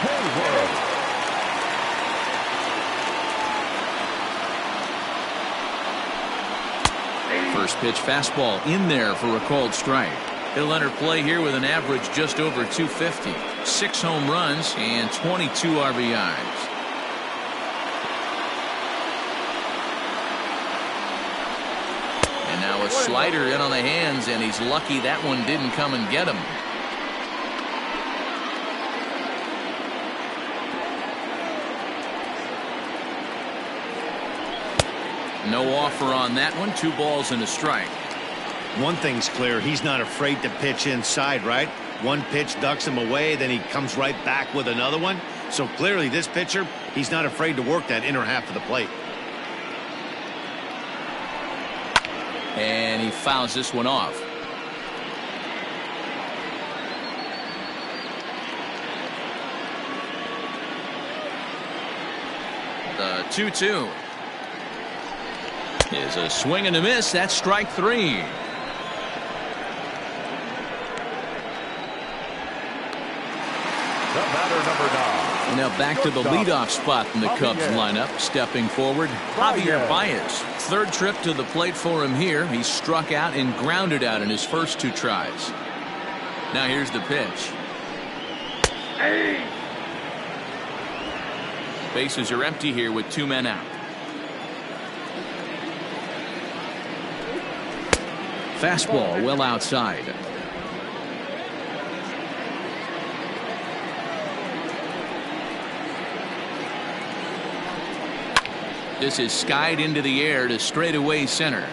Hayward. First pitch fastball in there for a called strike. He'll enter play here with an average just over 250. 6 home runs and 22 RBIs. And now a slider in on the hands, and he's lucky that one didn't come and get him. No offer on that one. 2 balls and a strike. One thing's clear, he's not afraid to pitch inside, right? One pitch ducks him away, then he comes right back with another one. So clearly this pitcher, he's not afraid to work that inner half of the plate. And he fouls this one off. The 2-2 is a swing and a miss. That's strike 3. The batter, number 9. Now back to the leadoff spot in the Cubs lineup. Stepping forward, Javier Baez. Third trip to the plate for him here. He struck out and grounded out in his first 2 tries. Now here's the pitch. Bases are empty here with 2 men out. Fastball well outside. This is skied into the air to straightaway center.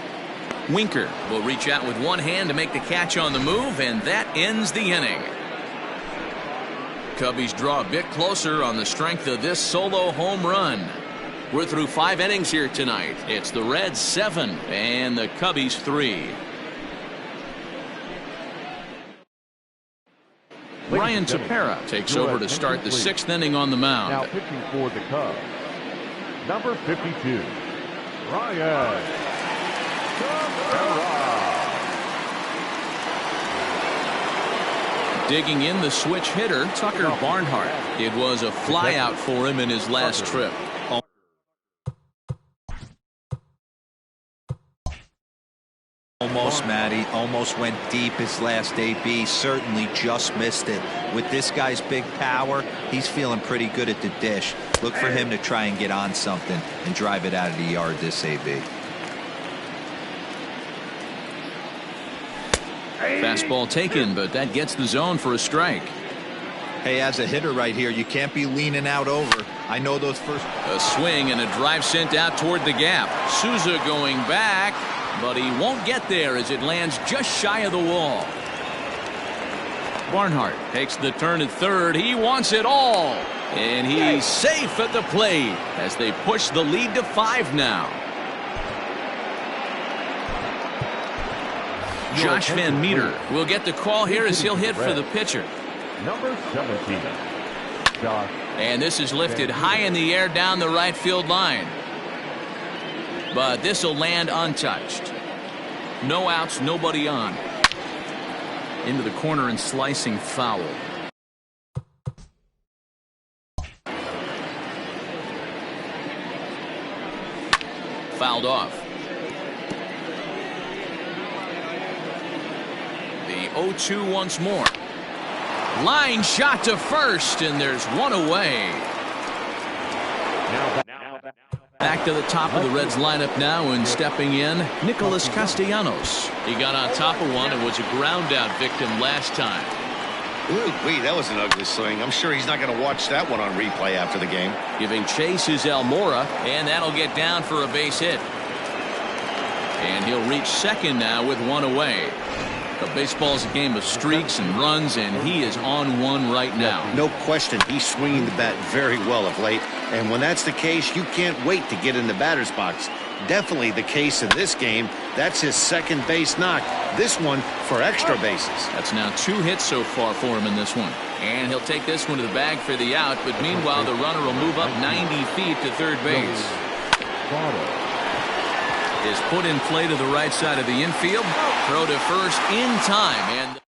Winker will reach out with one hand to make the catch on the move, and that ends the inning. Cubbies draw a bit closer on the strength of this solo home run. We're through 5 innings here tonight. It's the Reds 7 and the Cubbies 3. Ryan Tepera takes over to start the 6th inning on the mound. Now pitching for the Cubs, number 52, Ryan Tepera. Digging in the switch hitter, Tucker Barnhart. It was a flyout for him in his last trip. Almost, Matty. Almost went deep his last AB. Certainly just missed it. With this guy's big power, he's feeling pretty good at the dish. Look for him to try and get on something and drive it out of the yard this AB. Fastball taken, but that gets the zone for a strike. Hey, as a hitter right here, you can't be leaning out over. I know those first. A swing and a drive sent out toward the gap. Souza going back, but he won't get there as it lands just shy of the wall. Barnhart takes the turn at third. He wants it all, and he's safe at the plate as they push the lead to 5 now. Josh Van Meter will get the call here as he'll hit for the pitcher. Number 17, Josh. And this is lifted high in the air down the right field line. But this will land untouched. No outs, nobody on. Into the corner and slicing foul. Fouled off. The 0-2 once more. Line shot to first, and there's one away. Back to the top of the Reds lineup now, and stepping in, Nicholas Castellanos. He got on top of one and was a ground out victim last time. Ooh-wee, that was an ugly swing. I'm sure he's not going to watch that one on replay after the game. Giving chase is Almora, and that'll get down for a base hit. And he'll reach second now with one away. But baseball's a game of streaks and runs, and he is on one right now. No question, he's swinging the bat very well of late. And when that's the case, you can't wait to get in the batter's box. Definitely the case in this game. That's his second base knock. This one for extra bases. That's now 2 hits so far for him in this one. And he'll take this one to the bag for the out. But meanwhile, the runner will move up 90 feet to third base. Is put in play to the right side of the infield. Throw to first in time. And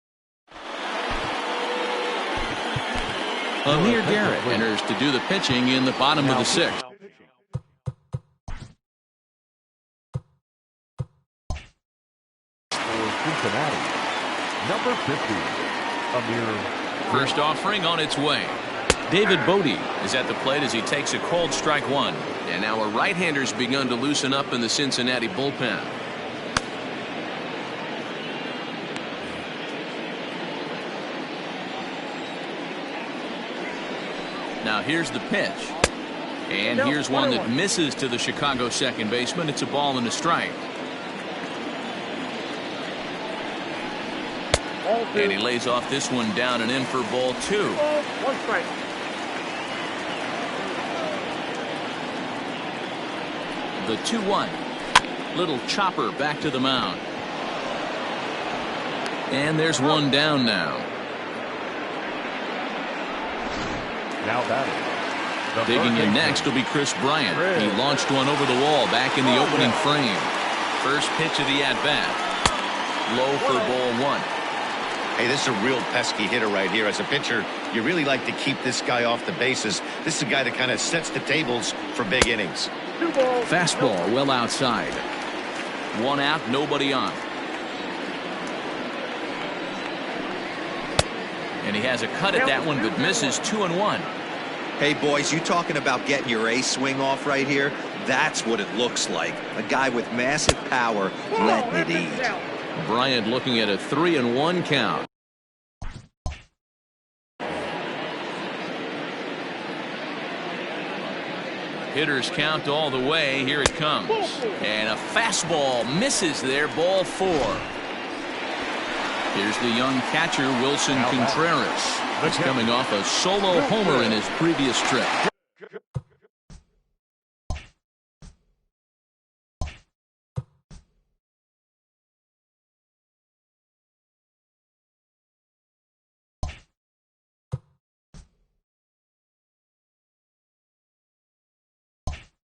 Amir Garrett enters to do the pitching in the bottom of the 6th. 50, Amir. First offering on its way. David Bodie is at the plate as he takes a cold strike one. And now a right-hander's begun to loosen up in the Cincinnati bullpen. Now here's the pitch. And here's one that misses to the Chicago second baseman. It's a ball and a strike. And he lays off this one down and in for ball two. 1 strike. The 2-1. Little chopper back to the mound. And there's one down now. Now batting. Digging in next will be Chris Bryant. He launched one over the wall back in the opening frame. First pitch of the at-bat. Low for ball one. Hey, this is a real pesky hitter right here. As a pitcher, you really like to keep this guy off the bases. This is a guy that kind of sets the tables for big innings. Fastball well outside. One out, nobody on. And he has a cut at that one, but misses 2-1. Hey, boys, you talking about getting your ace swing off right here? That's what it looks like. A guy with massive power letting it eat. Bryant looking at a 3-1 count. Hitters count all the way. Here it comes. And a fastball misses there. Ball four. Here's the young catcher, Wilson Contreras. He's coming off a solo homer in his previous trip.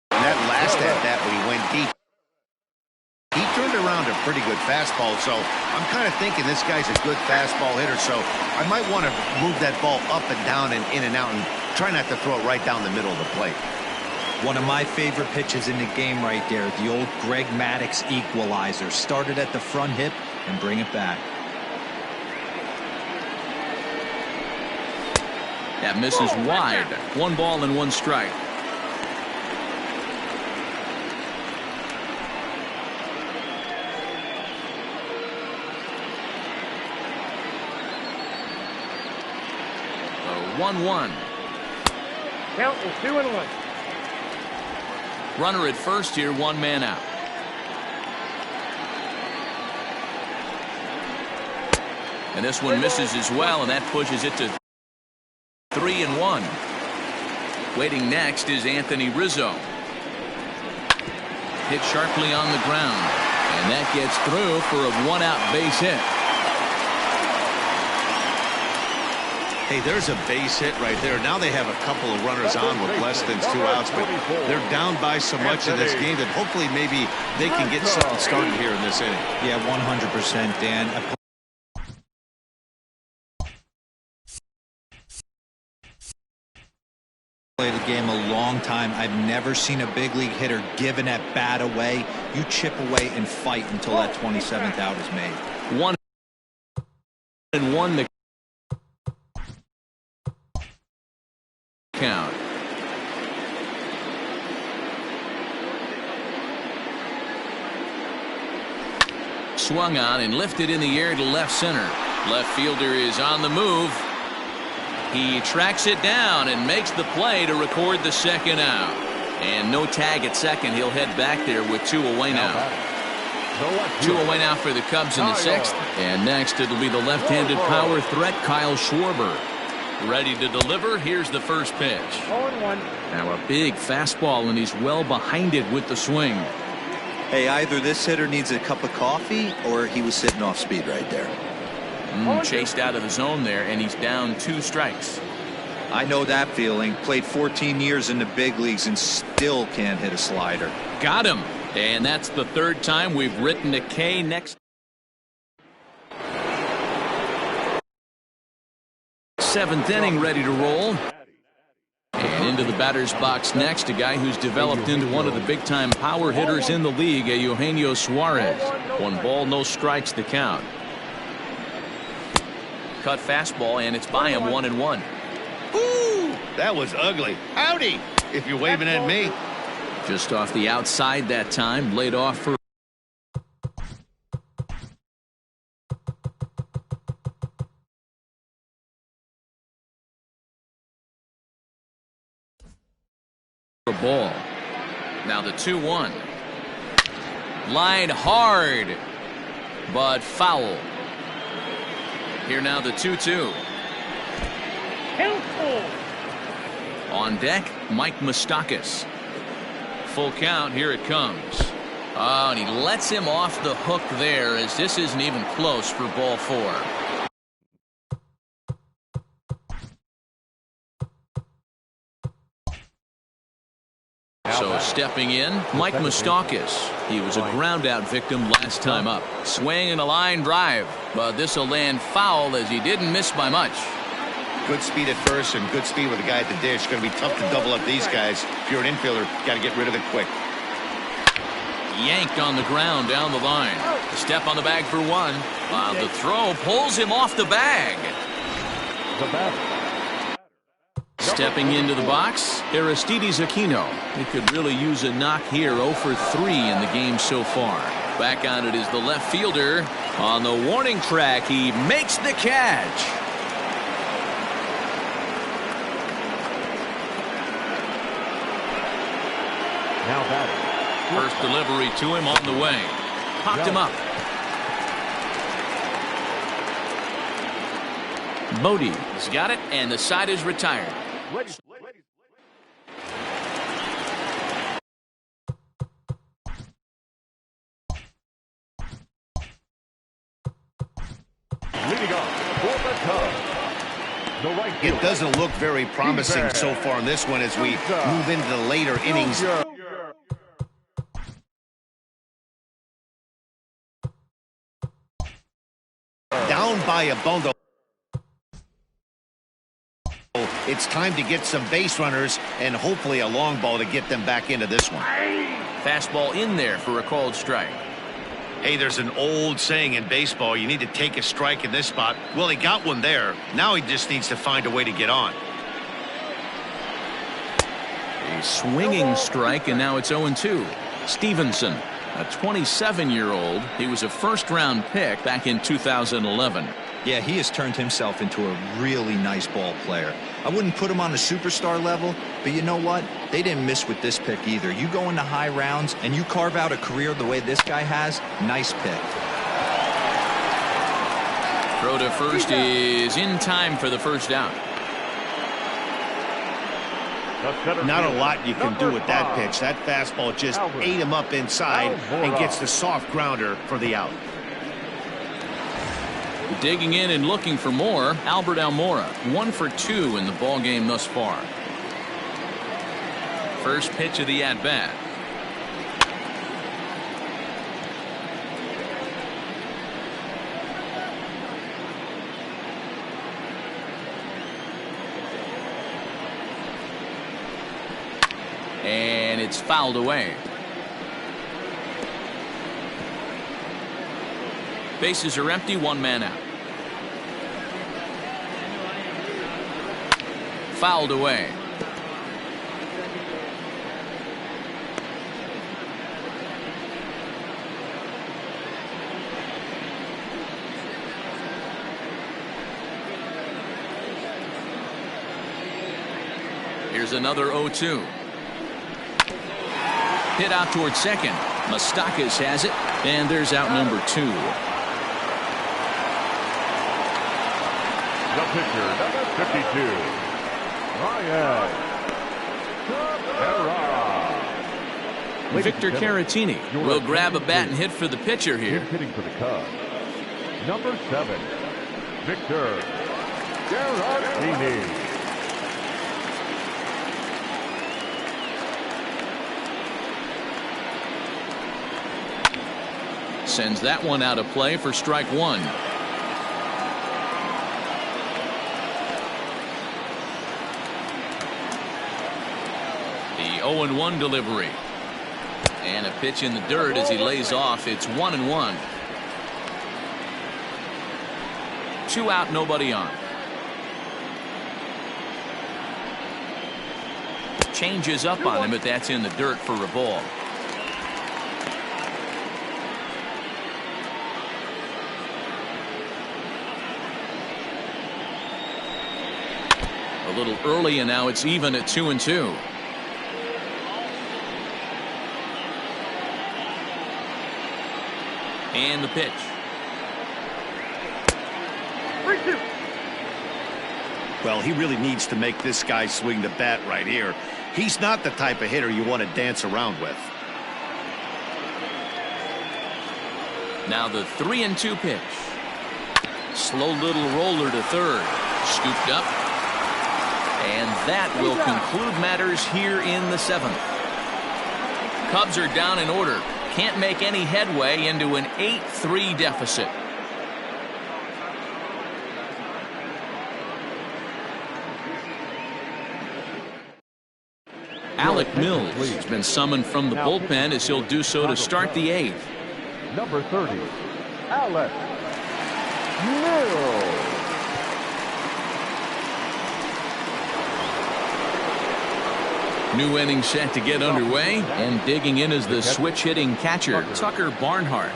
That last at-bat when he went deep, he turned around a pretty good fastball. So I'm kind of thinking this guy's a good fastball hitter. So I might want to move that ball up and down and in and out and try not to throw it right down the middle of the plate. One of my favorite pitches in the game right there. The old Greg Maddux equalizer. Started at the front hip and bring it back. That misses wide. 1 ball and 1 strike. The 1-1. Count is 2-1. Runner at first here, 1 man out. And this one misses as well, and that pushes it to 3-1. Waiting next is Anthony Rizzo. Hit sharply on the ground, and that gets through for a 1-out base hit. Hey, there's a base hit right there. Now they have a couple of runners on with less than 2 outs, but they're down by so much in this game that hopefully maybe they can get something started here in this inning. Yeah, 100%, Dan. Played the game a long time. I've never seen a big league hitter give an at-bat away. You chip away and fight until that 27th out is made. 1-1 the count. Swung on and lifted in the air to left center. Left fielder is on the move. He tracks it down and makes the play to record the 2nd out. And no tag at second. He'll head back there with 2 away now. 2 away now for the Cubs in the 6th. And next it'll be the left-handed power threat Kyle Schwarber. Ready to deliver. Here's the first pitch. 0-1. Now a big fastball, and he's well behind it with the swing. Hey, either this hitter needs a cup of coffee or he was sitting off speed right there. Chased out of the zone there, and he's down 2 strikes. I know that feeling. Played 14 years in the big leagues and still can't hit a slider. Got him. And that's the 3rd time we've written a K. Next 7th inning, ready to roll. And into the batter's box next, a guy who's developed into one of the big-time power hitters in the league, Eugenio Suarez. 1 ball, no strikes to count. cut fastball, and it's by him 1-1. Ooh, that was ugly. Howdy, if you're waving at me. Just off the outside that time, laid off for a ball. Now the 2-1. Line hard, but foul. Here now the 2-2. On deck, Mike Moustakas. Full count, here it comes. Oh, and he lets him off the hook there, as this isn't even close for ball 4. So stepping in, Mike Moustakas. He was a ground-out victim last time up. Swing and a line drive, but this will land foul as he didn't miss by much. Good speed at first and good speed with the guy at the dish. Going to be tough to double up these guys. If you're an infielder, got to get rid of it quick. Yanked on the ground down the line. Step on the bag for 1. The throw pulls him off the bag. The batter. Stepping into the box, Aristides Aquino. He could really use a knock here. 0 for 3 in the game so far. Back on it is the left fielder. On the warning track, he makes the catch. Now batting. First delivery to him on the way. Popped him up. Bodie's got it, and the side is retired. Leading off for the Cubs. The right It fielder. doesn't look very promising so far in this one as we move into the later innings. Down by a bundle. It's time to get some base runners and hopefully a long ball to get them back into this one. Fastball in there for a called strike. Hey, there's an old saying in baseball, you need to take a strike in this spot. Well, he got one there. Now he just needs to find a way to get on. A swinging strike, and now it's 0-2. Stevenson, a 27-year-old. He was a first-round pick back in 2011. Yeah, he has turned himself into a really nice ball player. I wouldn't put him on a superstar level, but you know what? They didn't miss with this pick either. You go into high rounds and you carve out a career the way this guy has, nice pick. Throw to first is in time for the first out. Not a lot you can do with that pitch. That fastball just ate him up inside and gets the soft grounder for the out. Digging in and looking for more, Albert Almora, 1 for 2 in the ball game thus far. First pitch of the at-bat. And it's fouled away. Bases are empty, 1 man out. Fouled away. Here's another 0-2. Hit out towards second. Moustakas has it, and there's out number 2. The pitcher, number 52, Ryan Caratini. Victor Caratini will grab a bat and hit for the pitcher here. Hitting for the Cubs, number 7, Victor Caratini. Sends that one out of play for strike 1. The 0-1 delivery. And a pitch in the dirt as he lays off. It's 1-1. 2 out, nobody on. Changes up on him, but that's in the dirt for a ball. A little early, and now it's even at 2-2. And the pitch. 3-2. Well, he really needs to make this guy swing the bat right here. He's not the type of hitter you want to dance around with. Now the 3-2 pitch. Slow little roller to third. Scooped up. And that will conclude matters here in the 7th. Cubs are down in order. Can't make any headway into an 8-3 deficit. Alec Mills has been summoned from the bullpen as he'll do so to start the 8th. Number 30, Alec Mills. New inning set to get underway, and digging in is the switch-hitting catcher, Tucker Barnhart.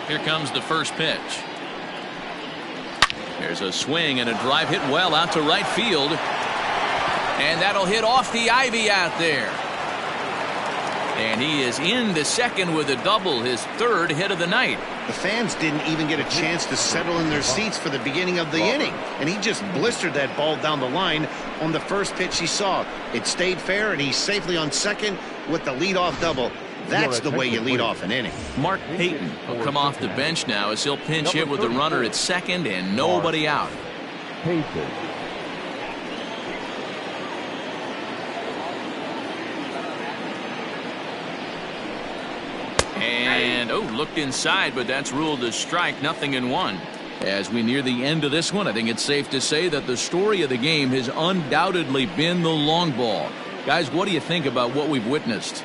Here comes the first pitch. There's a swing and a drive hit well out to right field. And that'll hit off the ivy out there. And he is into second with a double, his 3rd hit of the night. The fans didn't even get a chance to settle in their seats for the beginning of the inning, and he just blistered that ball down the line on the first pitch he saw. It stayed fair, and he's safely on second with the leadoff double. That's the way you lead off an inning. Mark Payton will come off the bench now as he'll pinch hit with the runner at second and nobody out. Payton. And, looked inside, but that's ruled a strike, 0-1. As we near the end of this one, I think it's safe to say that the story of the game has undoubtedly been the long ball. Guys, what do you think about what we've witnessed?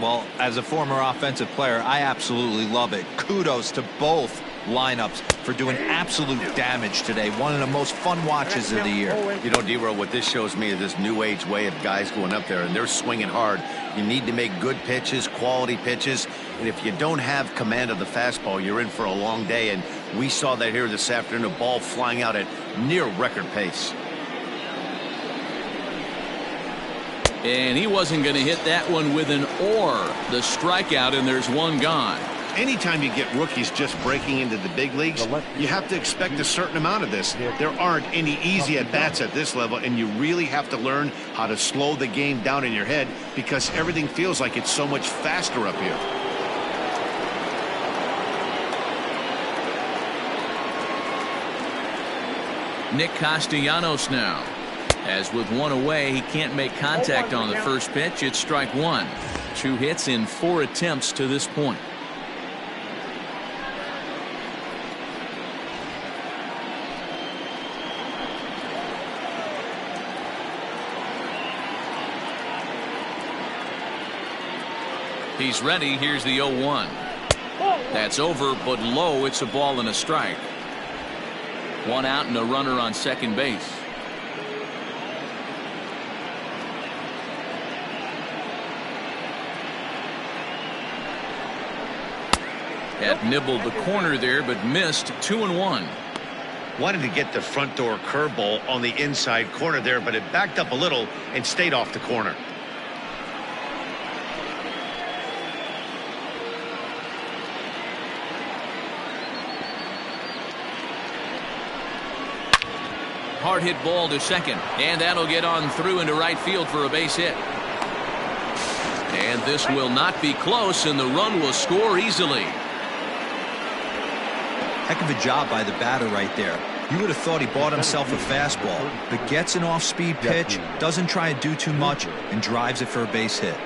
Well, as a former offensive player, I absolutely love it. Kudos to both lineups for doing absolute damage today. One of the most fun watches of the year. You know, D-Row, what this shows me is this new age way of guys going up there, and they're swinging hard. You need to make good pitches, quality pitches, and if you don't have command of the fastball, you're in for a long day, and we saw that here this afternoon, a ball flying out at near record pace. And he wasn't going to hit that one with an or. The strikeout, and there's one gone. Anytime you get rookies just breaking into the big leagues, you have to expect a certain amount of this. There aren't any easy at-bats at this level, and you really have to learn how to slow the game down in your head because everything feels like it's so much faster up here. Nick Castellanos now. As with one away, he can't make contact on the first pitch. It's strike 1. 2 hits in 4 attempts to this point. He's ready. Here's the 0-1. That's over, but low. It's a ball and a strike. 1 out and a runner on second base. Had nibbled the corner there, but missed. 2-1. Wanted to get the front door curveball on the inside corner there, but it backed up a little and stayed off the corner. Hard hit ball to second, and that'll get on through into right field for a base hit. And this will not be close, and the run will score easily. Heck of a job by the batter right there. You would have thought he bought himself a fastball, but gets an off-speed pitch, doesn't try and do too much, and drives it for a base hit.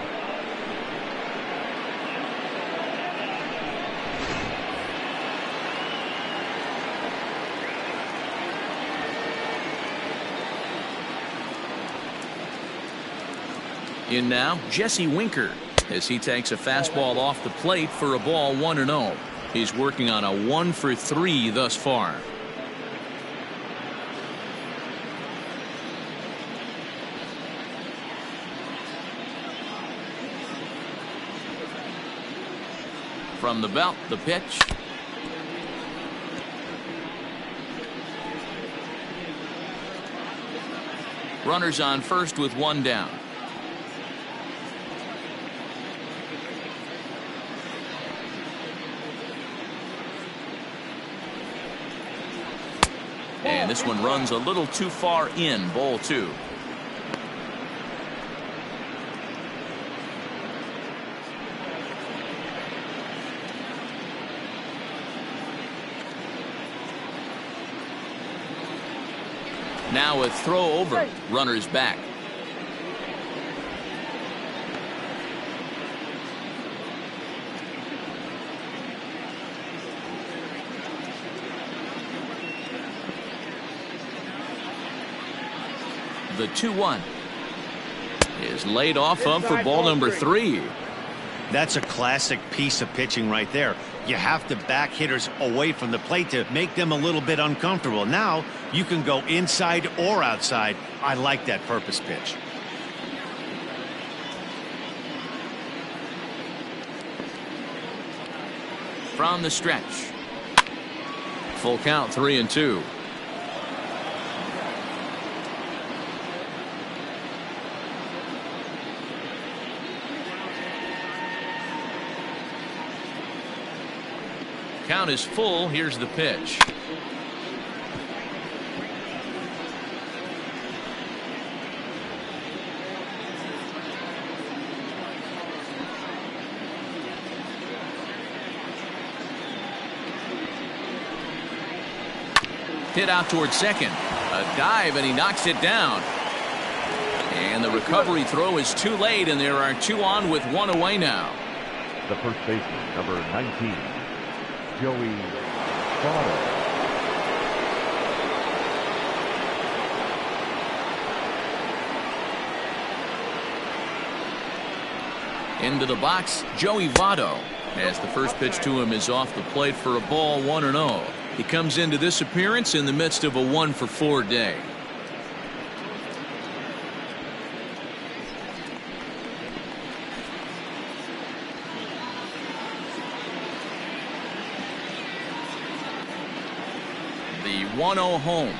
In now, Jesse Winker. as he takes a fastball off the plate for a ball 1-0. He's working on a 1-for-3 thus far. From the belt, the pitch. Runners on first with one down. And this one runs a little too far in, ball 2. Now a throw over, runners back. The 2-1 is laid off of for ball number 3. That's a classic piece of pitching right there. You have to back hitters away from the plate to make them a little bit uncomfortable. Now you can go inside or outside. I like that purpose pitch. From the stretch. Full count, 3-2. Count is full. Here's the pitch. Hit out towards second. A dive, and he knocks it down. And the recovery throw is too late, and there are 2 on with 1 away now. The first baseman, number 19, Joey Votto. Into the box, Joey Votto, as the first pitch to him is off the plate for a ball 1-0. He comes into this appearance in the midst of a 1-for-4 day. The 1-0 home.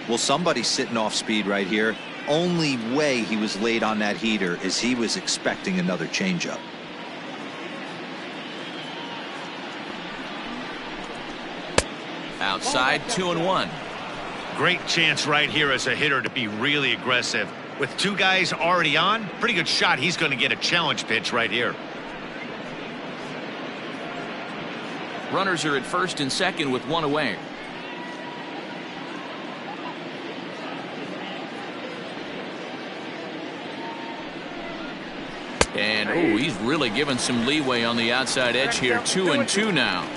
Well, somebody's sitting off speed right here. Only way he was late on that heater is he was expecting another changeup. Outside, 2-1. Great chance right here as a hitter to be really aggressive. With 2 guys already on, pretty good shot. He's going to get a challenge pitch right here. Runners are at first and second with 1 away. And oh, he's really given some leeway on the outside edge here. 2-2 now.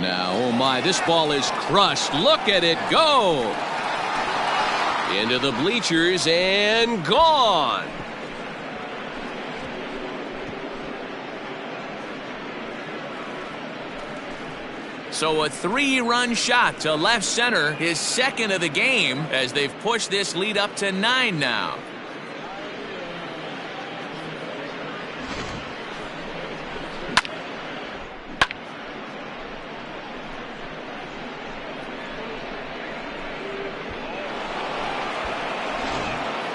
Now, oh my, this ball is crushed. Look at it go. Into the bleachers and gone. So a 3-run shot to left center, his second of the game, as they've pushed this lead up to 9 now.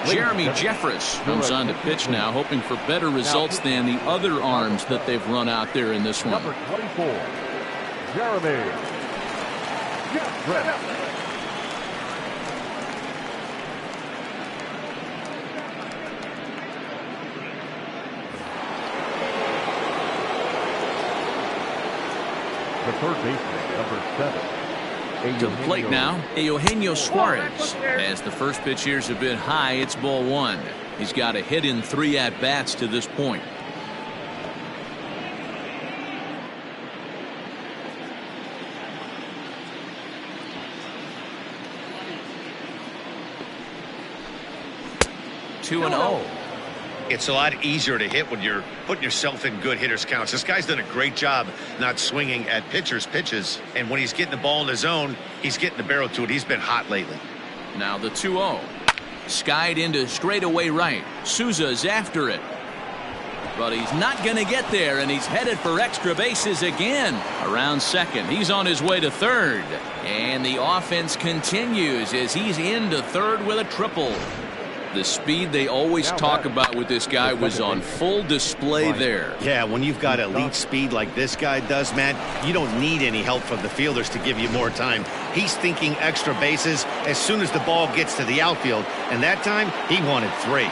Jeremy Jeffress comes on to pitch now, hoping for better results than the other arms that they've run out there in this one. Number 24, Jeremy Jeffress. The third baseman, number 7. To the plate now, Eugenio Suarez. As the first pitch here's a bit high, it's ball 1. He's got a hit in 3 at-bats to this point. 2-0. It's a lot easier to hit when you're putting yourself in good hitters counts. This guy's done a great job not swinging at pitchers' pitches. And when he's getting the ball in the zone, he's getting the barrel to it. He's been hot lately. Now the 2-0. Skied into straightaway right. Souza's after it. But he's not going to get there, and he's headed for extra bases again. Around second. He's on his way to third. And the offense continues as he's into third with a triple. The speed they always talk about with this guy was on full display there. Yeah, when you've got elite speed like this guy does, Matt, you don't need any help from the fielders to give you more time. He's thinking extra bases as soon as the ball gets to the outfield, and that time he wanted 3.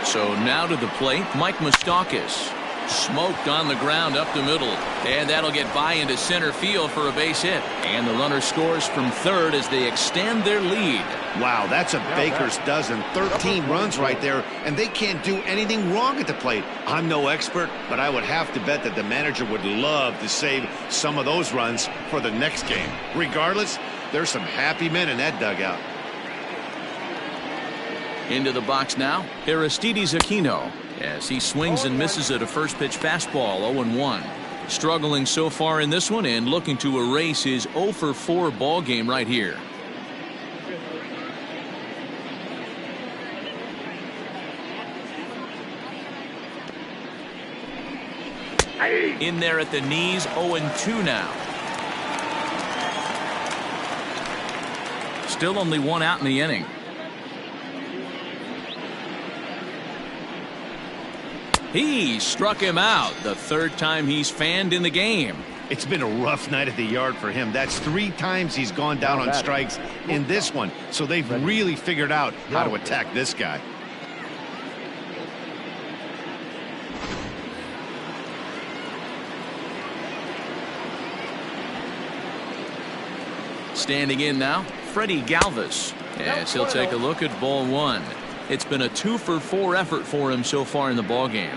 So now to the plate, Mike Moustakas. Smoked on the ground up the middle, and that'll get by into center field for a base hit. And the runner scores from third as they extend their lead. Wow, that's a baker's dozen. 13 runs right there, and they can't do anything wrong at the plate. I'm no expert, but I would have to bet that the manager would love to save some of those runs for the next game. Regardless, there's some happy men in that dugout. Into the box now, Aristides Aquino, as he swings and misses at a first pitch fastball. 0-1. Struggling so far in this one and looking to erase his 0-for-4 ball game right here. In there at the knees, 0-2 now. Still only 1 out in the inning. He struck him out, the 3rd time he's fanned in the game. It's been a rough night at the yard for him. That's 3 times he's gone down on strikes in this one. So they've really figured out how to attack this guy. Standing in now, Freddie Galvis, as he'll take a look at ball 1. It's been a 2-for-4 effort for him so far in the ball game.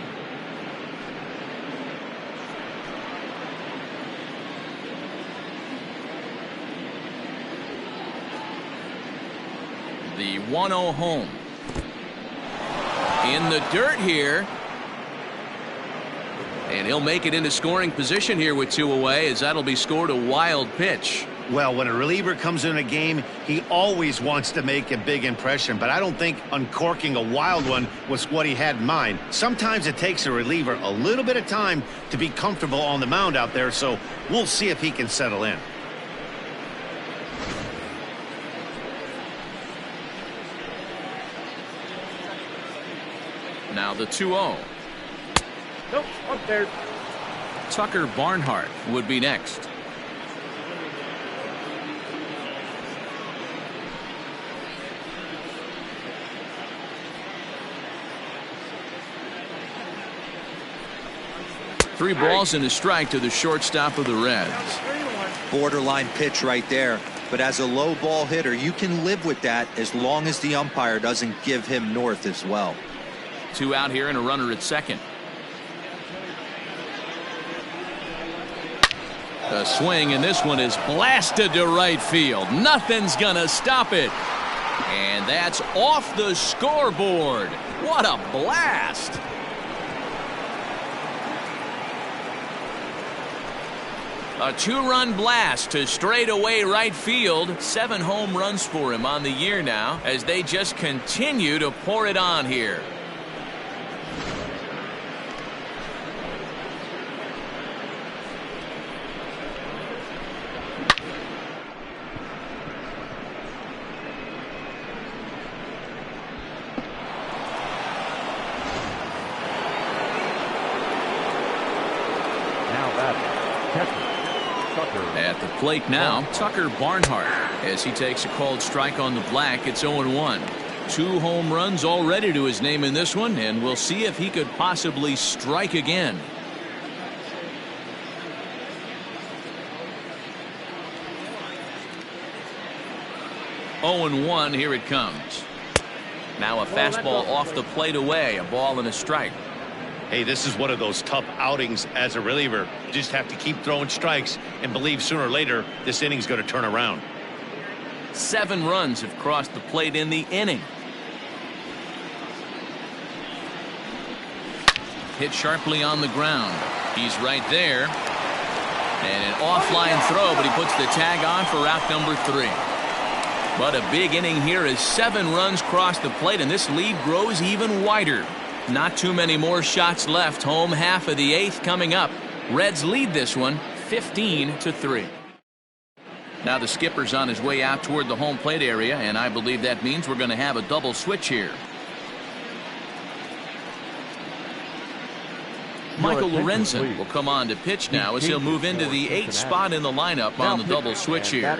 The 1-0 home. In the dirt here. And he'll make it into scoring position here with 2 away, as that'll be scored a wild pitch. Well, when a reliever comes in a game, he always wants to make a big impression, but I don't think uncorking a wild one was what he had in mind. Sometimes it takes a reliever a little bit of time to be comfortable on the mound out there, so we'll see if he can settle in. Now the 2-0. Nope, up there. Tucker Barnhart would be next. Three balls and a strike to the shortstop of the Reds. Borderline pitch right there. But as a low ball hitter, you can live with that as long as the umpire doesn't give him north as well. 2 out here and a runner at second. A swing, and this one is blasted to right field. Nothing's gonna stop it. And that's off the scoreboard. What a blast. A 2-run blast to straightaway right field. 7 home runs for him on the year now, as they just continue to pour it on here. At the plate now, Tucker Barnhart, as he takes a called strike on the black. It's 0-1. 2 home runs already to his name in this one, and we'll see if he could possibly strike again. Oh, 0-1, here it comes. Now a fastball off the plate away, a ball and a strike. Hey, this is one of those tough outings as a reliever. You just have to keep throwing strikes and believe sooner or later this inning's going to turn around. 7 runs have crossed the plate in the inning. hit sharply on the ground. He's right there. And an offline throw, but he puts the tag on for out number 3. But a big inning here as 7 runs cross the plate, and this lead grows even wider. Not too many more shots left. Home half of the 8th coming up. Reds lead this one 15-3. Now the skipper's on his way out toward the home plate area, and I believe that means we're going to have a double switch here. Michael Lorenzen will come on to pitch now as he'll move into the 8th spot in the lineup on the double switch here.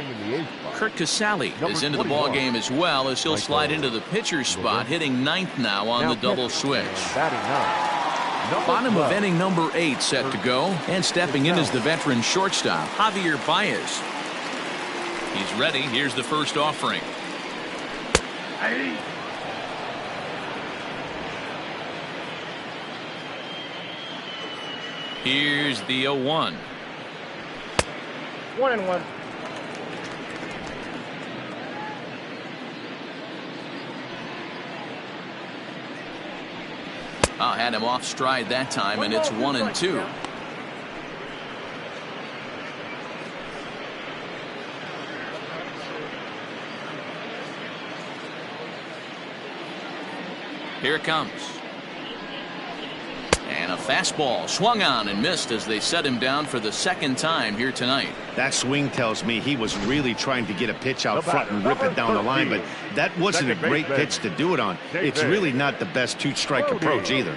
Kurt Casale is into the ball game as well as he'll slide into the pitcher's spot, hitting 9th now on the double switch. Bottom of inning number 8 set to go, and stepping in is the veteran shortstop Javier Baez. He's ready. Here's the first offering. Here's the 0-1. 1-1. Had him off stride that time, and it's 1-2. Here it comes. And a fastball swung on and missed as they set him down for the 2nd time here tonight. That swing tells me he was really trying to get a pitch out front and rip it down the line, but that wasn't a great pitch to do it on. It's really not the best 2-strike approach either.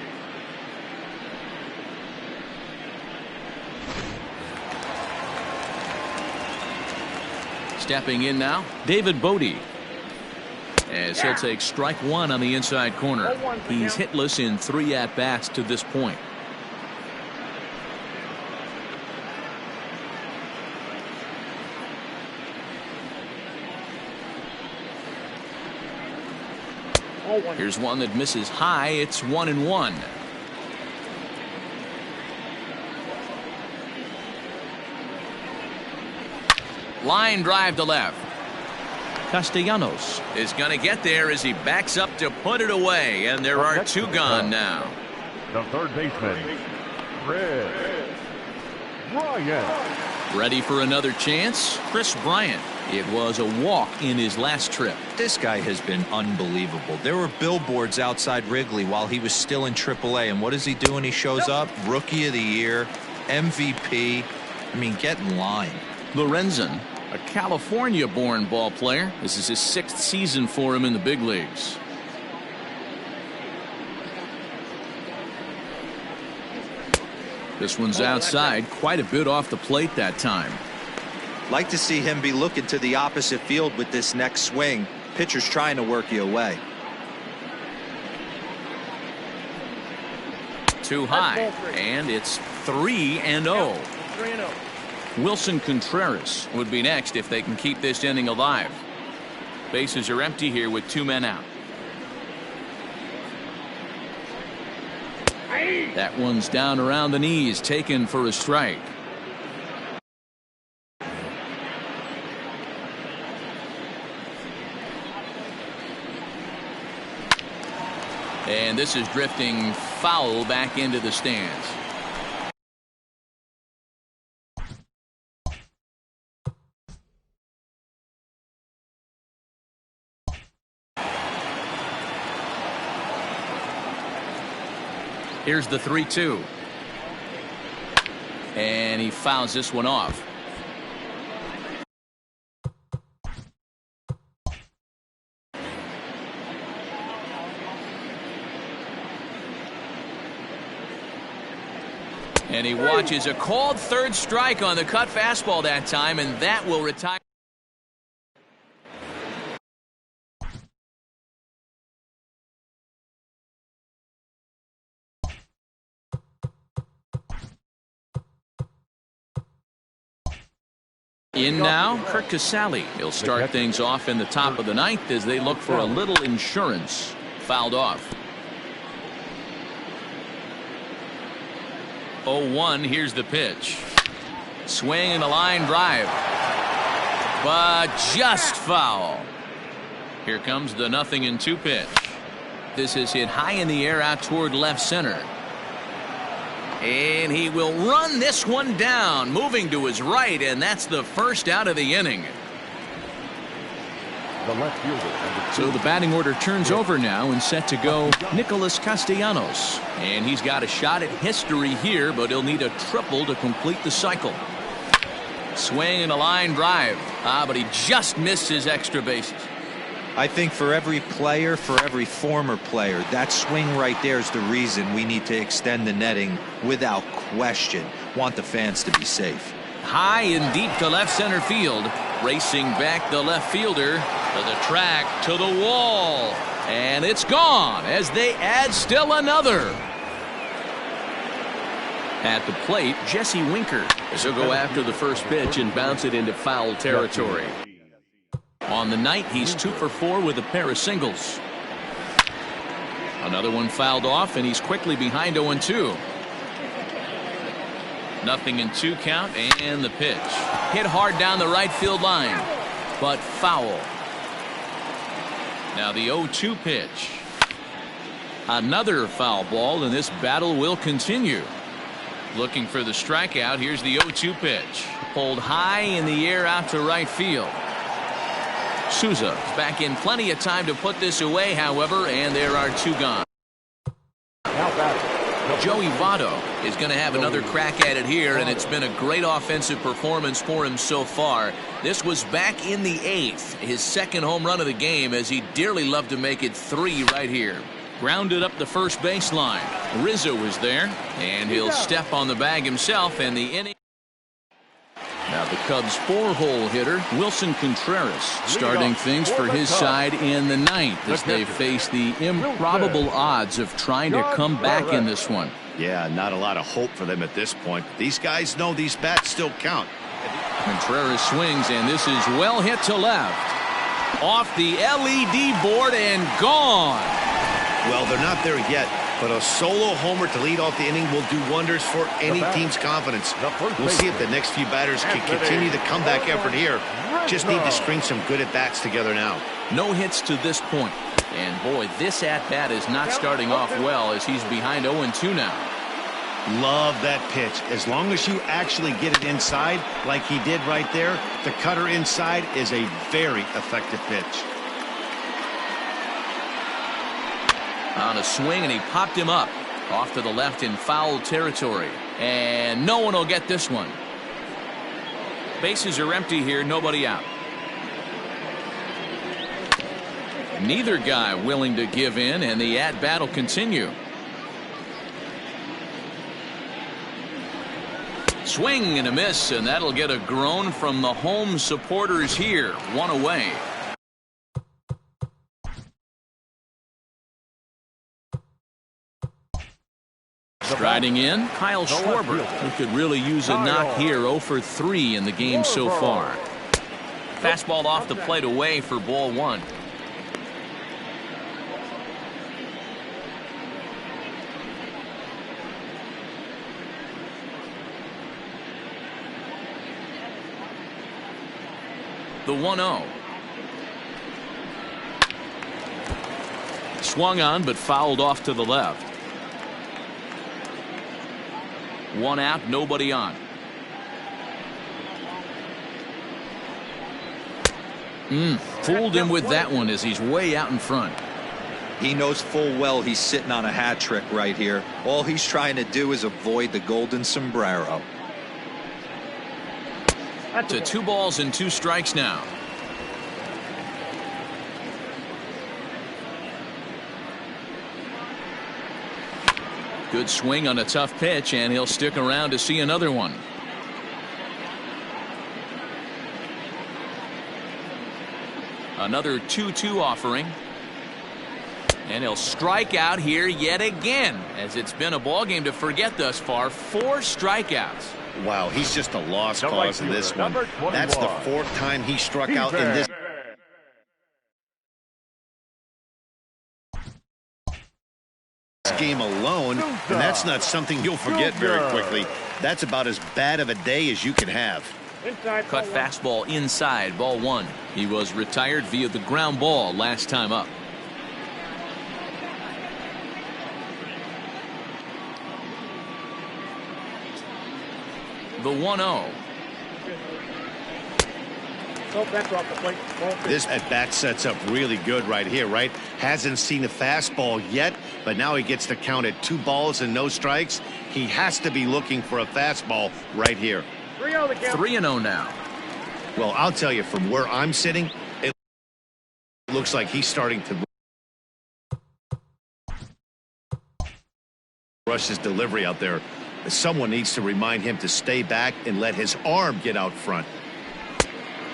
Stepping in now, David Bodie. As he'll take strike 1 on the inside corner. He's hitless in 3 at-bats to this point. Here's one that misses high. It's 1-1. Line drive to left. Castellanos is going to get there as he backs up to put it away, and there are 2 gone now. The third baseman, Chris Bryant. Ready for another chance? Chris Bryant. It was a walk in his last trip. This guy has been unbelievable. There were billboards outside Wrigley while he was still in AAA, and what is he doing? He shows up, Rookie of the Year, MVP. I mean, get in line. Lorenzen, a California-born ball player. This is his 6th season for him in the big leagues. This one's outside, quite a bit off the plate that time. Like to see him be looking to the opposite field with this next swing. Pitcher's trying to work you away. Too high, and it's 3-0. 3-0. Wilson Contreras would be next if they can keep this inning alive. Bases are empty here with 2 men out. That one's down around the knees, taken for a strike. And this is drifting foul back into the stands. Here's the 3-2. And he fouls this one off. And he watches a called 3rd strike on the cut fastball that time, and that will retire. In now, Kurt Casale. He'll start things off in the top of the 9th as they look for a little insurance. Fouled off. 0-1. Here's the pitch. Swing and a line drive. But just foul. Here comes the 0-2 pitch. This is hit high in the air out toward left center. And he will run this one down, moving to his right, and that's the first out of the inning. The left fielder. So the batting order turns over now and set to go Nicholas Castellanos. And he's got a shot at history here, but he'll need a triple to complete the cycle. Swing and a line drive. But he just missed his extra bases. I think for every player, for every former player, that swing right there is the reason we need to extend the netting without question. Want the fans to be safe. High and deep to left center field. Racing back the left fielder to the track, to the wall. And it's gone as they add still another. At the plate, Jesse Winker. He'll go after the first pitch and bounce it into foul territory. On the night, he's 2 for 4 with a pair of singles. Another one fouled off, and he's quickly behind 0-2. 0-2 count, and the pitch. Hit hard down the right field line, but foul. Now the 0-2 pitch. Another foul ball, and this battle will continue. Looking for the strikeout. Here's the 0-2 pitch. Pulled high in the air out to right field. Souza back in plenty of time to put this away, however, and there are 2 gone. Joey Votto is going to have another crack at it here, and it's been a great offensive performance for him so far. This was back in the 8th, his second home run of the game, as he dearly loved to make it 3 right here. Grounded up the first baseline. Rizzo is there, and he'll step on the bag himself, and the inning. Now the Cubs' 4-hole hitter, Wilson Contreras, starting things for his side in the 9th as they face the improbable odds of trying to come back in this one. Yeah, not a lot of hope for them at this point. These guys know these bats still count. Contreras swings, and this is well hit to left. Off the LED board and gone. Well, they're not there yet, but a solo homer to lead off the inning will do wonders for any team's confidence. We'll see if the next few batters can continue the comeback effort here. Just need to string some good at-bats together now. No hits to this point. And boy, this at-bat is not starting off well as he's behind 0-2 now. Love that pitch. As long as you actually get it inside like he did right there, the cutter inside is a very effective pitch. On a swing, and he popped him up off to the left in foul territory, and no one will get this one. Bases are empty here, nobody out. Neither guy willing to give in, and the at-bat will continue. Swing and a miss, and that'll get a groan from the home supporters here. 1 away. Striding in, Kyle Schwarber, who could really use a knock here. 0 for 3 in the game so far. Fastball off the plate away for ball 1. The 1-0. Swung on, but fouled off to the left. 1 out, nobody on. Fooled him with that one as he's way out in front. He knows full well he's sitting on a hat trick right here. All he's trying to do is avoid the golden sombrero. To 2 balls and 2 strikes now. Good swing on a tough pitch, and he'll stick around to see another one. Another 2-2 offering. And he'll strike out here yet again, as it's been a ball game to forget thus far. 4 strikeouts. Wow, he's just a lost cause in this one. That's the 4th time he struck out in this game alone, and that's not something you'll forget very quickly. That's about as bad of a day as you can have. Cut fastball inside, ball 1. He was retired via the ground ball last time up. The 1-0. Oh, that's off the plate. This at-bat sets up really good right here, right? Hasn't seen a fastball yet, but now he gets to count at 2 balls and no strikes. He has to be looking for a fastball right here. 3-0 the count. 3-0 now. Well, I'll tell you, from where I'm sitting, it looks like he's starting to rush his delivery out there. Someone needs to remind him to stay back and let his arm get out front.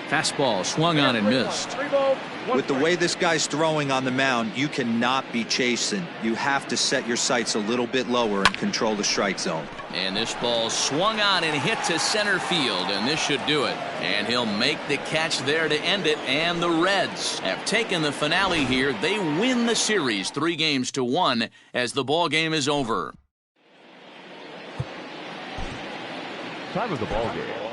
Fastball swung on and missed. 3 balls, 1 With the strike. way this guy's throwing on the mound, you cannot be chasing. You have to set your sights a little bit lower and control the strike zone. And this ball swung on and hit to center field, and this should do it. And he'll make the catch there to end it, and the Reds have taken the finale here. They win the series 3-1 as the ball game is over. Time of the ball game,